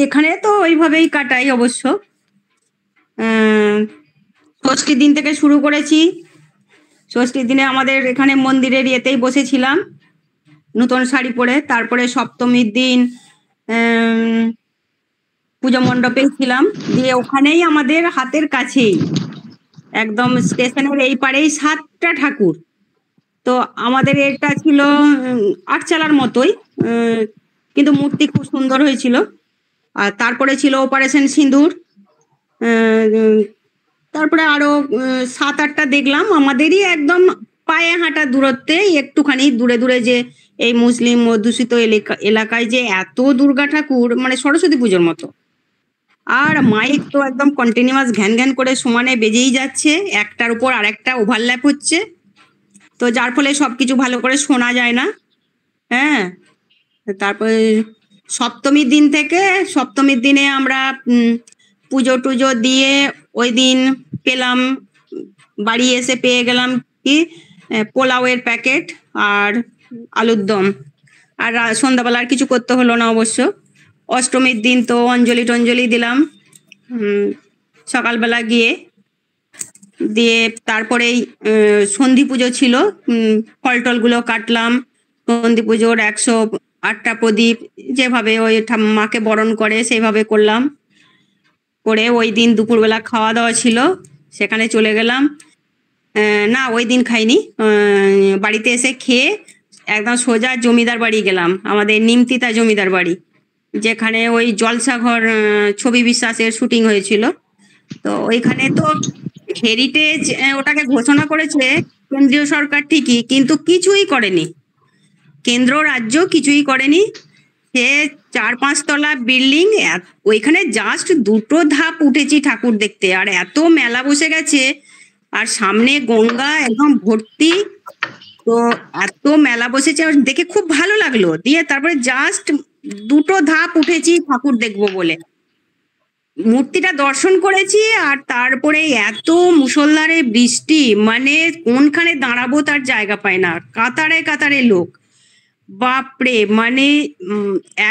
এখানে তো ওইভাবেই কাটাই অবশ্য। ষষ্ঠীর দিন থেকে শুরু করেছি। ষষ্ঠীর দিনে আমাদের এখানে মন্দিরের ইয়েতেই বসেছিলাম নতুন শাড়ি পরে। তারপরে সপ্তমীর দিন পুজো মণ্ডপেই ছিলাম। দিয়ে ওখানেই আমাদের হাতের কাছেই একদম স্টেশনের এই পারেই 7টা ঠাকুর। তো আমাদের এটা ছিল আটচালার মতোই, কিন্তু মূর্তি খুব সুন্দর হয়েছিল। আর তারপরে ছিল অপারেশন সিঁদুর। তারপরে আরো 7-8টা দেখলাম আমাদেরই একদম পায়ে হাঁটা দূরত্বে, একটুখানি দূরে দূরে, যে এই মুসলিম অধ্যুষিত এলাকায় যে এত দুর্গা ঠাকুর, মানে সরস্বতী পুজোর মতো। আর মাইক তো একদম কন্টিনিউয়াস ঘ্যান ঘ্যান করে সমানে বেজেই যাচ্ছে, একটার উপর আরেকটা ওভারল্যাপ হচ্ছে। তো যার ফলে সবকিছু ভালো করে শোনা যায় না। হ্যাঁ, তারপরে সপ্তমীর দিনে আমরা পুজো টুজো দিয়ে ওই দিন পেলাম, বাড়ি এসে পেয়ে গেলাম কি পোলাওয়ের প্যাকেট আর আলুর দম। আর সন্ধ্যাবেলা আর কিছু করতে হলো না অবশ্য। অষ্টমীর দিন তো অঞ্জলি টঞ্জলি দিলাম সকালবেলা গিয়ে। দিয়ে তারপরেই সন্ধি পুজো ছিল, ফল টলগুলো কাটলাম। সন্ধি পুজোর 108টা প্রদীপ যেভাবে ওই মাকে বরণ করে সেইভাবে করলাম। করে ওই দিন দুপুরবেলা খাওয়া দাওয়া ছিল, সেখানে চলে গেলাম। না, ওই দিন খাইনি, বাড়িতে এসে খেয়ে একদম সোজা জমিদার বাড়ি গেলাম, আমাদের নিমতিতা জমিদার বাড়ি, যেখানে ওই জলসাঘর ছবি বিশ্বাসের শুটিং হয়েছিল। তো ওইখানে তো হেরিটেজ ওটাকে ঘোষণা করেছে কেন্দ্রীয় সরকার ঠিকই, কিন্তু কিছুই করেনি, কেন্দ্র রাজ্য কিছুই করেনি। সে 4-5 তলা বিল্ডিং, ওইখানে জাস্ট 2টো ধাপ উঠেছি ঠাকুর দেখতে, আর এত মেলা বসে গেছে, আর সামনে গঙ্গা একদম ভর্তি। তো এত মেলা বসেছে, দেখে খুব ভালো লাগলো। দিয়ে তারপরে জাস্ট 2টো ধাপ উঠেছি ঠাকুর দেখবো বলে, মূর্তিটা দর্শন করেছি। আর তারপরে এত মুষলধারে বৃষ্টি, মানে কোনখানে দাঁড়াবো তার জায়গা পায় না, কাতারে কাতারে লোক, বাপরে, মানে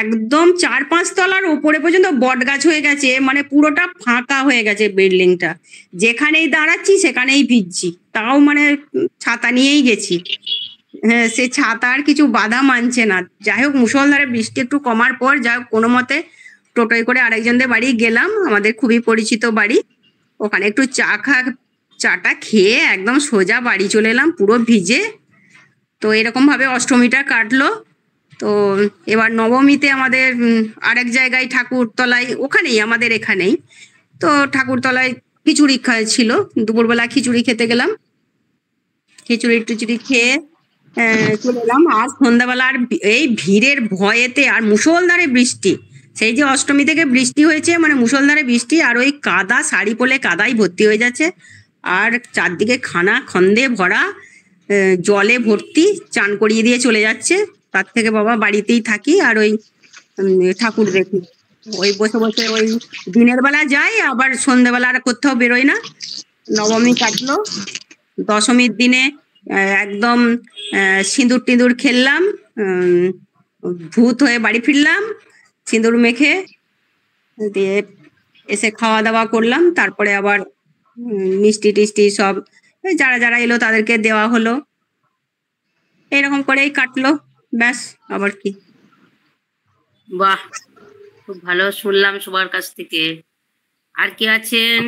একদম 4-5 তলার ওপরে পর্যন্ত বট গাছ হয়ে গেছে, মানে পুরোটা ফাঁকা হয়ে গেছে বিল্ডিংটা। যেখানেই দাঁড়াচ্ছি সেখানেই ভিজছি, তাও মানে ছাতা নিয়েই গেছি। হ্যাঁ, সে ছাতা আর কিছু বাধা মানছে না। যাই হোক, মুষলধারে বৃষ্টি একটু কমার পর যাই হোক কোনো মতে টোটোয় করে আরেকজনদের বাড়ি গেলাম, আমাদের খুবই পরিচিত বাড়ি। ওখানে একটু চাটা খেয়ে একদম সোজা বাড়ি চলে এলাম পুরো ভিজে। তো এরকম ভাবে অষ্টমীটা কাটলো। তো এবার নবমীতে আমাদের আরেক জায়গায় ঠাকুরতলায়, ওখানেই আমাদের এখানেই তো ঠাকুরতলায় খিচুড়ি ছিল, দুপুরবেলা খিচুড়ি খেতে গেলাম। খিচুড়ি টিচুড়ি খেয়ে চলে এলাম। আর সন্ধ্যাবেলা আর এই ভিড়ের ভয়েতে, আর মুষলধারে বৃষ্টি, সেই যে অষ্টমী থেকে বৃষ্টি হয়েছে, মানে মুষলধারে বৃষ্টি, আর ওই কাদা, শাড়ি পরলে কাদাই ভর্তি হয়ে যাচ্ছে, আর চারদিকে খানা খন্দে ভরা, জলে ভর্তি, চান করিয়ে দিয়ে চলে যাচ্ছে। তার থেকে বাবা বাড়িতেই থাকি আর ওই ঠাকুর দেখি। ওই বসে বসে ওই দিনের বেলা যাই, আবার সন্ধ্যেবেলা আর কোথাও বেরোই না। নবমী কাটলো। দশমীর দিনে একদম সিঁদুর টিঁদুর খেললাম, ভূত হয়ে বাড়ি ফিরলাম সিঁদুর মেখে। দিয়ে এসে খাওয়া দাওয়া করলাম, তারপরে আবার মিষ্টি টিষ্টি সব যারা যারা এলো তাদেরকে দেওয়া হলো। এরকম করেই কাটলো, ব্যাস, আবার কি। বাহ, খুব ভালো শুনলাম সবার কাছ থেকে। আর কি আছেন?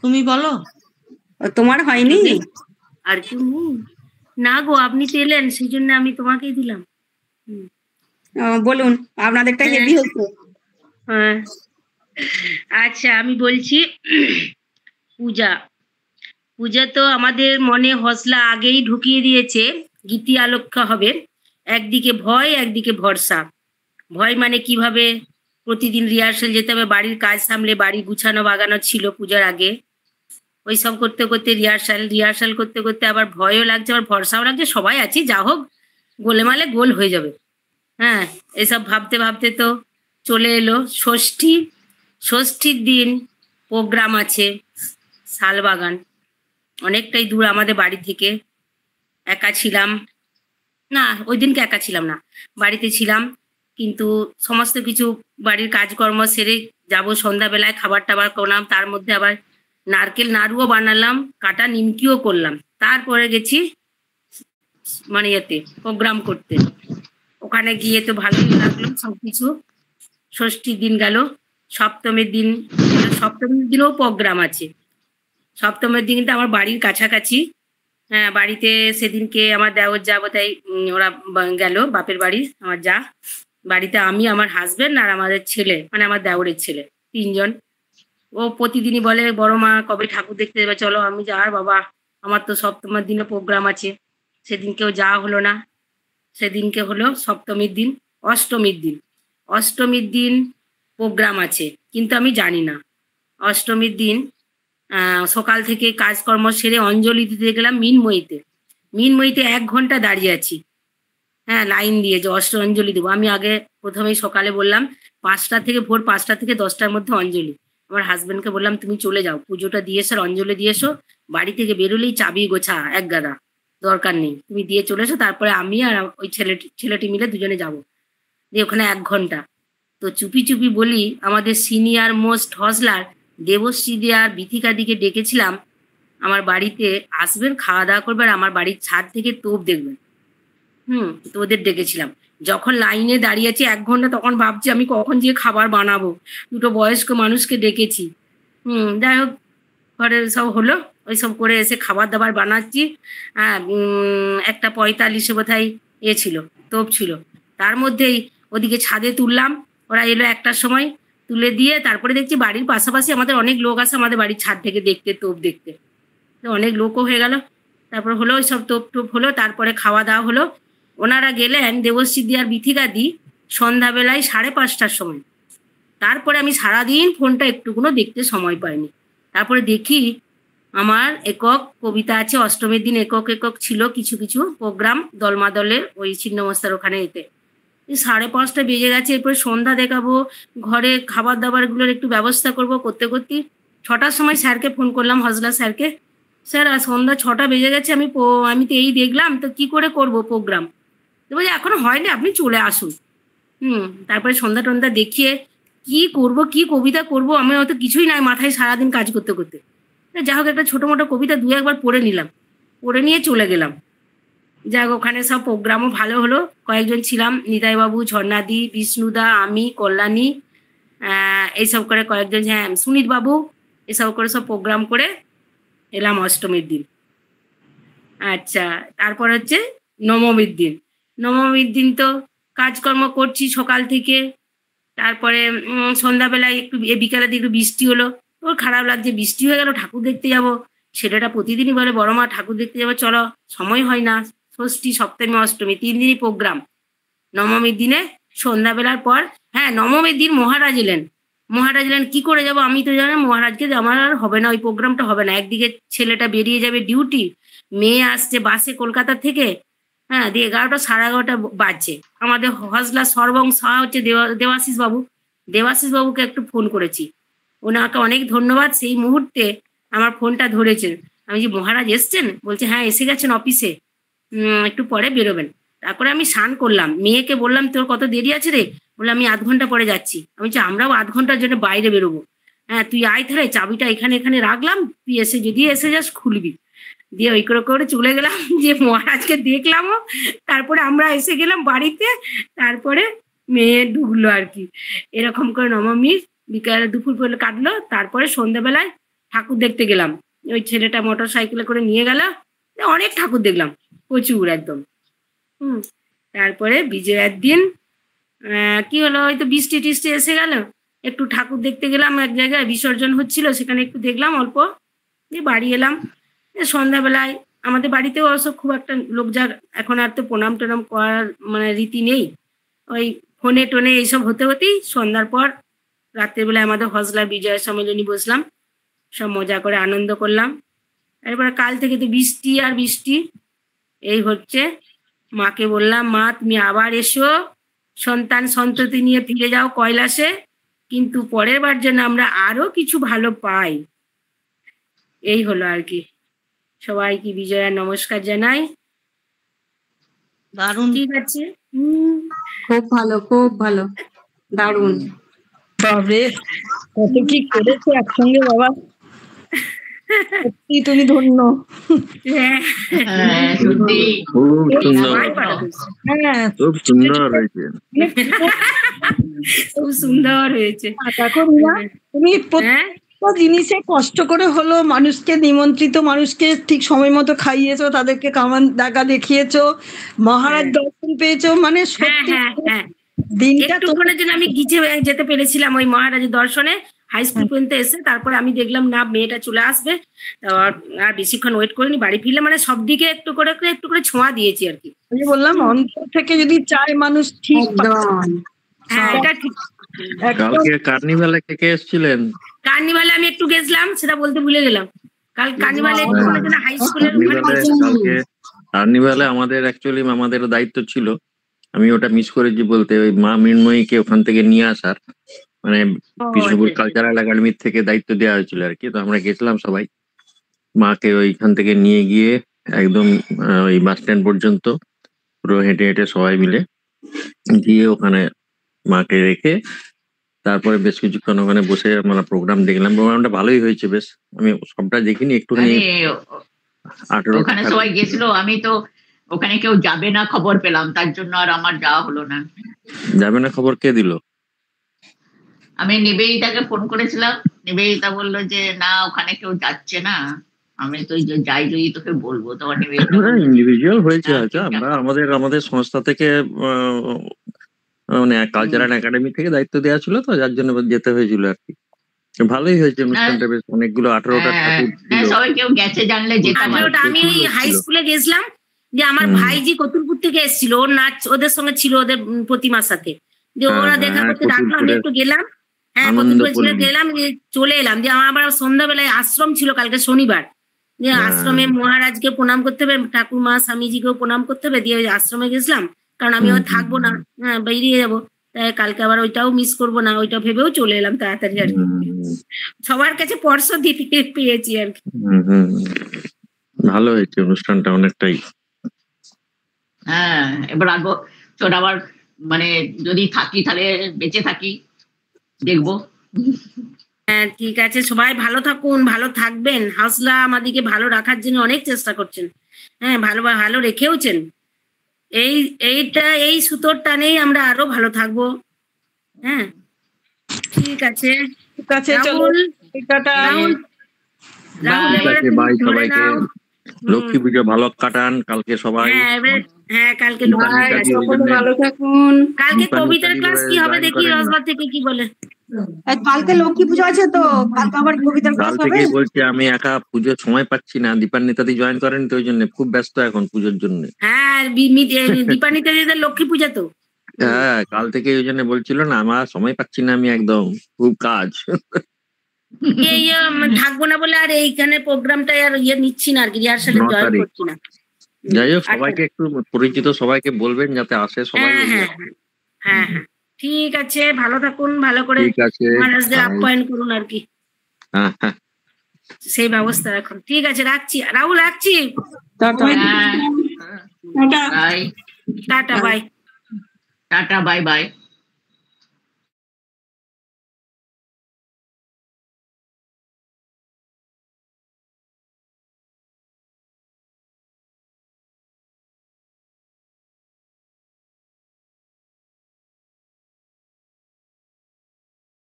তুমি বলো। তোমার হয়নি? আর কি না গো, আপনি তো এলেন, সেই জন্য আমি তোমাকেই দিলাম। বলুন, আপনাদেরটা হেভি হচ্ছে। হ্যাঁ, আচ্ছা, আমি বলছি, পূজা তো আমাদের মনে হসলা আগেই ঢুকিয়ে দিয়েছে গীতি আলোক্য হবে, একদিকে ভয় একদিকে ভরসা। ভয় মানে কিভাবে প্রতিদিন রিহার্সাল যেতে হবে, বাড়ির কাজ সামলে বাড়ি গুছানো বাগানো ছিল পূজার আগে, ওই সব করতে করতে রিহার্সাল করতে করতে আবার ভয়ও লাগছে আবার ভরসাও লাগছে, সবাই আছি যা হোক গোলেমালে গোল হয়ে যাবে। হ্যাঁ, এসব ভাবতে ভাবতে তো চলে এলো ষষ্ঠী। ষষ্ঠীর দিন প্রোগ্রাম আছে শালবাগান, অনেকটাই দূর আমাদের বাড়ি থেকে। একা ছিলাম না, ওই দিনকে একা ছিলাম না, বাড়িতে ছিলাম, কিন্তু সমস্ত কিছু বাড়ির কাজকর্ম সেরে যাবো সন্ধ্যাবেলায়, খাবার টাবার করলাম, তার মধ্যে আবার নারকেল নাড়ুও বানালাম, কাটা নিমকিও করলাম, তারপরে গেছি মানে এতে প্রোগ্রাম করতে। ওখানে গিয়ে তো ভালোই লাগলো সবকিছু। ষষ্ঠীর দিন গেল, সপ্তমীর দিন, সপ্তমীর দিনও প্রোগ্রাম আছে। সপ্তমীর দিন কিন্তু আমার বাড়ির কাছাকাছি। হ্যাঁ, বাড়িতে সেদিনকে আমার দেওর যা বোধহয় ওরা গেল বাপের বাড়ি, আমার যা বাড়িতে আমি, আমার হাজবেন্ড আর আমাদের ছেলে, মানে আমার দেওরের ছেলে, 3 জন। ও প্রতিদিনই বলে বড় মা কবে ঠাকুর দেখতে যাবে, চলো। আমি যা আর বাবা, আমার তো সপ্তমীর দিনে প্রোগ্রাম আছে। সেদিনকেও যাওয়া হলো না। সেদিনকে হলো সপ্তমীর দিন। অষ্টমীর দিন প্রোগ্রাম আছে, কিন্তু আমি জানি না। অষ্টমীর দিন সকাল থেকে কাজকর্ম সেরে অঞ্জলি দিতে গেলাম মিনময়ীতে 1 ঘন্টা দাঁড়িয়ে আছি। হ্যাঁ, লাইন দিয়ে যে অঞ্জলি দেবো। আমি আগে প্রথমেই সকালে বললাম 5টা থেকে ভোর 5টা থেকে 10টার মধ্যে অঞ্জলি। আমার হাজবেন্ডকে বললাম তুমি চলে যাও, পুজোটা দিয়ে এসো, অঞ্জলি দিয়ে এসো, বাড়ি থেকে বেরোলেই চাবি গোছা 1 গাদা, দরকার নেই, তুমি দিয়ে চলে এসো, তারপরে আমি আর ওই ছেলেটি মিলে দুজনে যাবো। দিয়ে ওখানে 1 ঘন্টা তো চুপি চুপি বলি আমাদের সিনিয়র মোস্ট হসলার দেবশ্রী দে আর বিথিকা দিকে ডেকেছিলাম আমার বাড়িতে আসবেন, খাওয়া দাওয়া করবেন, আমার বাড়ির ছাদ থেকে তোপ দেখবেন। তো ওদের ডেকেছিলাম। যখন লাইনে দাঁড়িয়ে আছি 1 ঘন্টা, তখন ভাবছি আমি কখন যে খাবার বানাবো। 2টো বয়স্ক মানুষকে ডেকেছি। যাই হোক, ঘরের সব হলো, ওই সব করে এসে খাবার দাবার বানাচ্ছি। হ্যাঁ, 1:45 বোধহয় ছিল, তোপ ছিল। তার মধ্যেই ওদিকে ছাদে তুললাম, ওরা এলো 1টার সময়, তুলে দিয়ে তারপরে দেখছি বাড়ির পাশাপাশি আমাদের অনেক লোক আসে আমাদের বাড়ির ছাদ থেকে দেখতে, তোপ দেখতে। অনেক লোকও হয়ে গেল। তারপর হলো ওই সব তোপ হলো, তারপরে খাওয়া দাওয়া হলো। ওনারা গেলেন দেবশ্রী দি আর বিথিকা দি সন্ধ্যাবেলায় 5:30টার সময়। তারপরে আমি সারাদিন ফোনটা একটুকুনো দেখতে সময় পাইনি। তারপরে দেখি আমার একক কবিতা আছে, অষ্টমীর দিন একক ছিল কিছু কিছু প্রোগ্রাম দলমাদলের, ওই ছিন্নমস্তার ওখানে এতে 5:30 বেজে গেছে। এরপরে সন্ধ্যা দেখাবো, ঘরে খাবার দাবারগুলোর একটু ব্যবস্থা করতে 6টার সময় স্যারকে ফোন করলাম, হজলা স্যারকে, স্যার সন্ধ্যা 6টা বেজে গেছে, আমি তো এই দেখলাম, তো কি করে করব প্রোগ্রাম? তো বলছি এখনো হয়নি, আপনি চলে আসুন। তারপরে সন্ধ্যা টন্ধ্যা দেখিয়ে কি করব, কি কবিতা করব, আমি হয়তো কিছুই নাই মাথায় সারাদিন কাজ করতে করতে। যা হোক একটা ছোটো মোটো কবিতা 2-1 বার পড়ে নিলাম, পড়ে নিয়ে চলে গেলাম। যাক, ওখানে সব প্রোগ্রামও ভালো হলো। কয়েকজন ছিলাম, নিতাইবাবু, ঝর্ণাদি, বিষ্ণুদা, আমি, কল্যাণী, এইসব করে কয়েকজন, হ্যাঁ সুনীত বাবু, এসব করে সব প্রোগ্রাম করে এলাম অষ্টমীর দিন। আচ্ছা, তারপর হচ্ছে নবমীর দিন তো কাজকর্ম করছি সকাল থেকে। তারপরে সন্ধ্যাবেলায় একটু বিকালের দিকে একটু বৃষ্টি হলো, ওর খারাপ লাগছে, বৃষ্টি হয়ে গেল, ঠাকুর দেখতে যাব। ছেলেটা প্রতিদিনই বলে বড় মা ঠাকুর দেখতে যাবো, চলো, সময় হয় না। ষষ্ঠী, সপ্তমী, অষ্টমী 3 দিনই প্রোগ্রাম। নবমীর দিনে সন্ধ্যাবেলার পর, হ্যাঁ নবমীর দিন মহারাজ এলেন। কি করে যাব আমি তো জানি, মহারাজকে আমার আর হবে না, ওই প্রোগ্রামটা হবে না। একদিকে ছেলেটা বেরিয়ে যাবে ডিউটি, মেয়ে আসছে বাসে কলকাতা থেকে, হ্যাঁ, দিয়ে 11টা 11:30 বাজছে। আমাদের হজলা সর্বং সাহা হচ্ছে দেবাশিস বাবুকে একটু ফোন করেছি, ওনাকে অনেক ধন্যবাদ, সেই মুহূর্তে আমার ফোনটা ধরেছেন। আমি যে মহারাজ এসছেন, বলছে হ্যাঁ এসে গেছেন অফিসে, একটু পরে বেরোবেন। তারপরে আমি স্নান করলাম, মেয়েকে বললাম তোর কত দেরি আছে রে, বলে আমি 1/2 ঘন্টা পরে যাচ্ছি। আমি বলছি আমরাও 1/2 ঘন্টার জন্য বাইরে বেরোবো, হ্যাঁ তুই আয়, তাহলে চাবিটা এখানে রাখলাম, তুই যদি এসে যাস খুলবি। দিয়ে ওই করে চলে গেলাম, যে মহারাজকে দেখলামও। তারপরে আমরা এসে গেলাম বাড়িতে, তারপরে মেয়ে ঢুকলো আর কি। এরকম করে নবমীর বিকালে দুপুর করে কাটলো। তারপরে সন্ধ্যাবেলায় ঠাকুর দেখতে গেলাম, ওই ছেলেটা মোটর সাইকেলে করে নিয়ে গেল, অনেক ঠাকুর দেখলাম, প্রচুর একদম। তারপরে বিজয়ার দিন কি হলো, হয়তো বৃষ্টি টিষ্টি এসে গেল, একটু ঠাকুর দেখতে গেলাম এক জায়গায়, বিসর্জন হচ্ছিল, সেখানে একটু দেখলাম অল্প, দিয়ে বাড়ি এলাম। সন্ধ্যাবেলায় আমাদের বাড়িতেও অবশ্য খুব একটা লোক যার এখন আর তো প্রণাম টনাম করার মানে রীতি নেই, ওই ফোনে টোনে এইসব হতে হতেই সন্ধ্যার পর রাত্রেবেলায় আমাদের হজলা বিজয় সম্মেলনী বসলাম, সব মজা করে আনন্দ করলাম। এরপরে কাল থেকে তো বৃষ্টি আর বৃষ্টি এই হচ্ছে। মাকে বললাম, মা তুমি আবার এসো, সন্তান সন্ততি নিয়ে ফিরে যাও কৈলাসে, কিন্তু পরের বার যেন আমরা আরো কিছু ভালো পাই। এই হলো আর কি। সবাইকে বিজয়া নমস্কার জানাই। দারুণ। ঠিক আছে, খুব ভালো, খুব ভালো, দারুণ। বাবরে কত কি করেছে একসঙ্গে বাবা, সত্যি তুমি ধন্য। হ্যাঁ, হ্যাঁ সত্যি খুব সুন্দর, সবাই পারা দিচ্ছে। হ্যাঁ খুব সুন্দর হয়েছে। খুব সুন্দর হয়েছে। দেখো রিয়া, তুমি হ্যাঁ, প্রত্যেকটা জিনিসে কষ্ট করে হলো মানুষকে, নিমন্ত্রিত মানুষকে ঠিক সময় মতো খাইয়েছো, তাদেরকে কামান দেখা দেখিয়েছো, মহারাজ দর্শন পেয়েছো, মানে হ্যাঁ, সত্যি হ্যাঁ, হ্যাঁ। দিনটা তো একটুক্ষণের জন্য আমি গিজে যেতে পেরেছিলাম ওই মহারাজের দর্শনে, হাই স্কুল পর্যন্ত এসে তারপরে আমি দেখলাম না মেয়েটা চলে আসবে, আর বেশিক্ষণ ওয়েট করিনি, বাড়ি ফিরলে মানে সব দিকে একটু করে ছোঁয়া দিয়েছি আর কি। আমি বললাম অন্তর থেকে যদি চায় মানুষ ঠিক পায়। হ্যাঁ, এটা ঠিক। কালকে কার্নিভালে কে কে এসেছিলেন? কার্নিভালে আমি একটু গেছিলাম, সেটা বলতে ভুলে গেলাম। কাল কার্নিভালে একটুক্ষণের জন্য হাই স্কুলের কার্নিভালে আমাদের অ্যাকচুয়ালি আমাদের দায়িত্ব ছিল, আমি ওটা মিস করেছি বলতে, ওই মা মৃন্ময়ীকে ওখান থেকে নিয়ে আসার, মানে বিষ্ণুপুর কালচারাল একাডেমির থেকে দায়িত্ব দেওয়া হয়েছিল আর কি। তো আমরা গেছিলাম সবাই, মাকে ওইখান থেকে নিয়ে গিয়ে একদম ওই বাস স্ট্যান্ড পর্যন্ত পুরো হেঁটে হেঁটে সবাই মিলে গিয়ে ওখানে মাকে রেখে তারপরে বেশ কিছুক্ষণ ওখানে বসে আমরা প্রোগ্রাম দেখলাম। প্রোগ্রামটা ভালোই হয়েছে বেশ, আমি সবটা দেখিনি, একটুখানি ওখানে সবাই গেছিল, আমি তো ওখানে কেউ যাবে না খবর পেলাম, তার জন্য আর আমার যাওয়া হলো না। যাবে না খবর কে দিল? আমি নিবেদিতাকে ফোন করেছিলাম, নিবেদিতা বললো যে না ওখানে কেউ যাচ্ছে না। আমি তো যাই যদি তোকে বলবো, তোমার ইন্ডিভিজুয়াল হয়েছে হয়তো। আমরা আমাদের সংস্থা থেকে মানে কালচারাল একাডেমি থেকে দায়িত্ব দেওয়া ছিল, তো যার জন্য যেতে হয়েছিল আর কি। ভালোই হয়েছে অনুষ্ঠানটা, বেশ অনেকগুলো 18টা ঠাকুর ছিল। সবাই কেউ গেছে জানলে যেতাম। আমি ওই হাই স্কুলে গেছিলাম, যে আমার ভাইজি কতুলপুর থেকে এসেছিল, ওর নাচ ওদের সঙ্গে ছিল, ওদের প্রতিমার সাথে, যে ওরা দেখা করতে ডাকলো, আমি একটু গেলাম। হ্যাঁ, কতুলপুর ছিল, গেলাম, চলে এলাম। যে আমার আবার সন্ধ্যাবেলায় আশ্রম ছিল কালকে শনিবার, যে আশ্রমে মহারাজকে প্রণাম করতে হবে, ঠাকুরমা স্বামীজিকেও প্রণাম করতে হবে, দিয়ে আশ্রমে গেছিলাম, কারণ আমি থাকবো না, হ্যাঁ বেরিয়ে যাবো, তাই কালকে আবার ওইটাও মিস করবো না, ওইটা ভেবেও চলে এলাম তাড়াতাড়ি আর কি। সবার কাছে পরশ দিতে পেয়েছি আর কি। ভালো হয়েছে অনুষ্ঠানটা অনেকটাই। হ্যাঁ, এবার আগো তোর আবার মানে যদি থাকি তাহলে বেঁচে থাকি দেখবো। হ্যাঁ ঠিক আছে, সবাই ভালো থাকুন, ভালো থাকবেন। হাউসলা আমাদেরকে ভালো রাখার জন্য অনেক চেষ্টা করছেন, হ্যাঁ ভালো রেখেওছেন। এই সুতোর টানেই আমরা আরো ভালো থাকবো। হ্যাঁ ঠিক আছে, রাহুল বাই সবাইকে, লক্ষ্মী পুজো ভালো কাটান কালকে সবাই। হ্যাঁ কালকে ভালো থাকুন। কালকে কবিতার ক্লাস কি হবে দেখি, রসবার থেকে কি বলে। কালকে লক্ষ্মী পুজো আছে তো, কালকে আবার কবিতার ক্লাস হবে। কাল থেকেই বলছি, আমি একা পুজোর সময় পাচ্ছি না, দীপান্বিতাদি জয়েন করেন তো, ওই জন্য খুব ব্যস্ত এখন পুজোর জন্য। হ্যাঁ দীপান্বিতাদিদের লক্ষ্মী পূজা তো। হ্যাঁ কাল থেকে ওই জন্য বলছিল না, আমার সময় পাচ্ছি না, আমি একদম খুব কাজ। থাকবো না বলে আর এইখানে প্রোগ্রামটা আর নিচ্ছি না আর কি, রিহার্সালে জয়েন করছি না। যাই হোক, সবাইকে একটু পরিচিত সবাইকে বলবেন যাতে আসে সবাই। হ্যাঁ ঠিক আছে, ভালো থাকুন, ভালো করে মহারাজদের আপ্যায়ন করুন আর কি, সেই ব্যবস্থা রাখুন। ঠিক আছে, রাখছি রাহুল, রাখছি। Tata bye tata bye. Tata bye bye.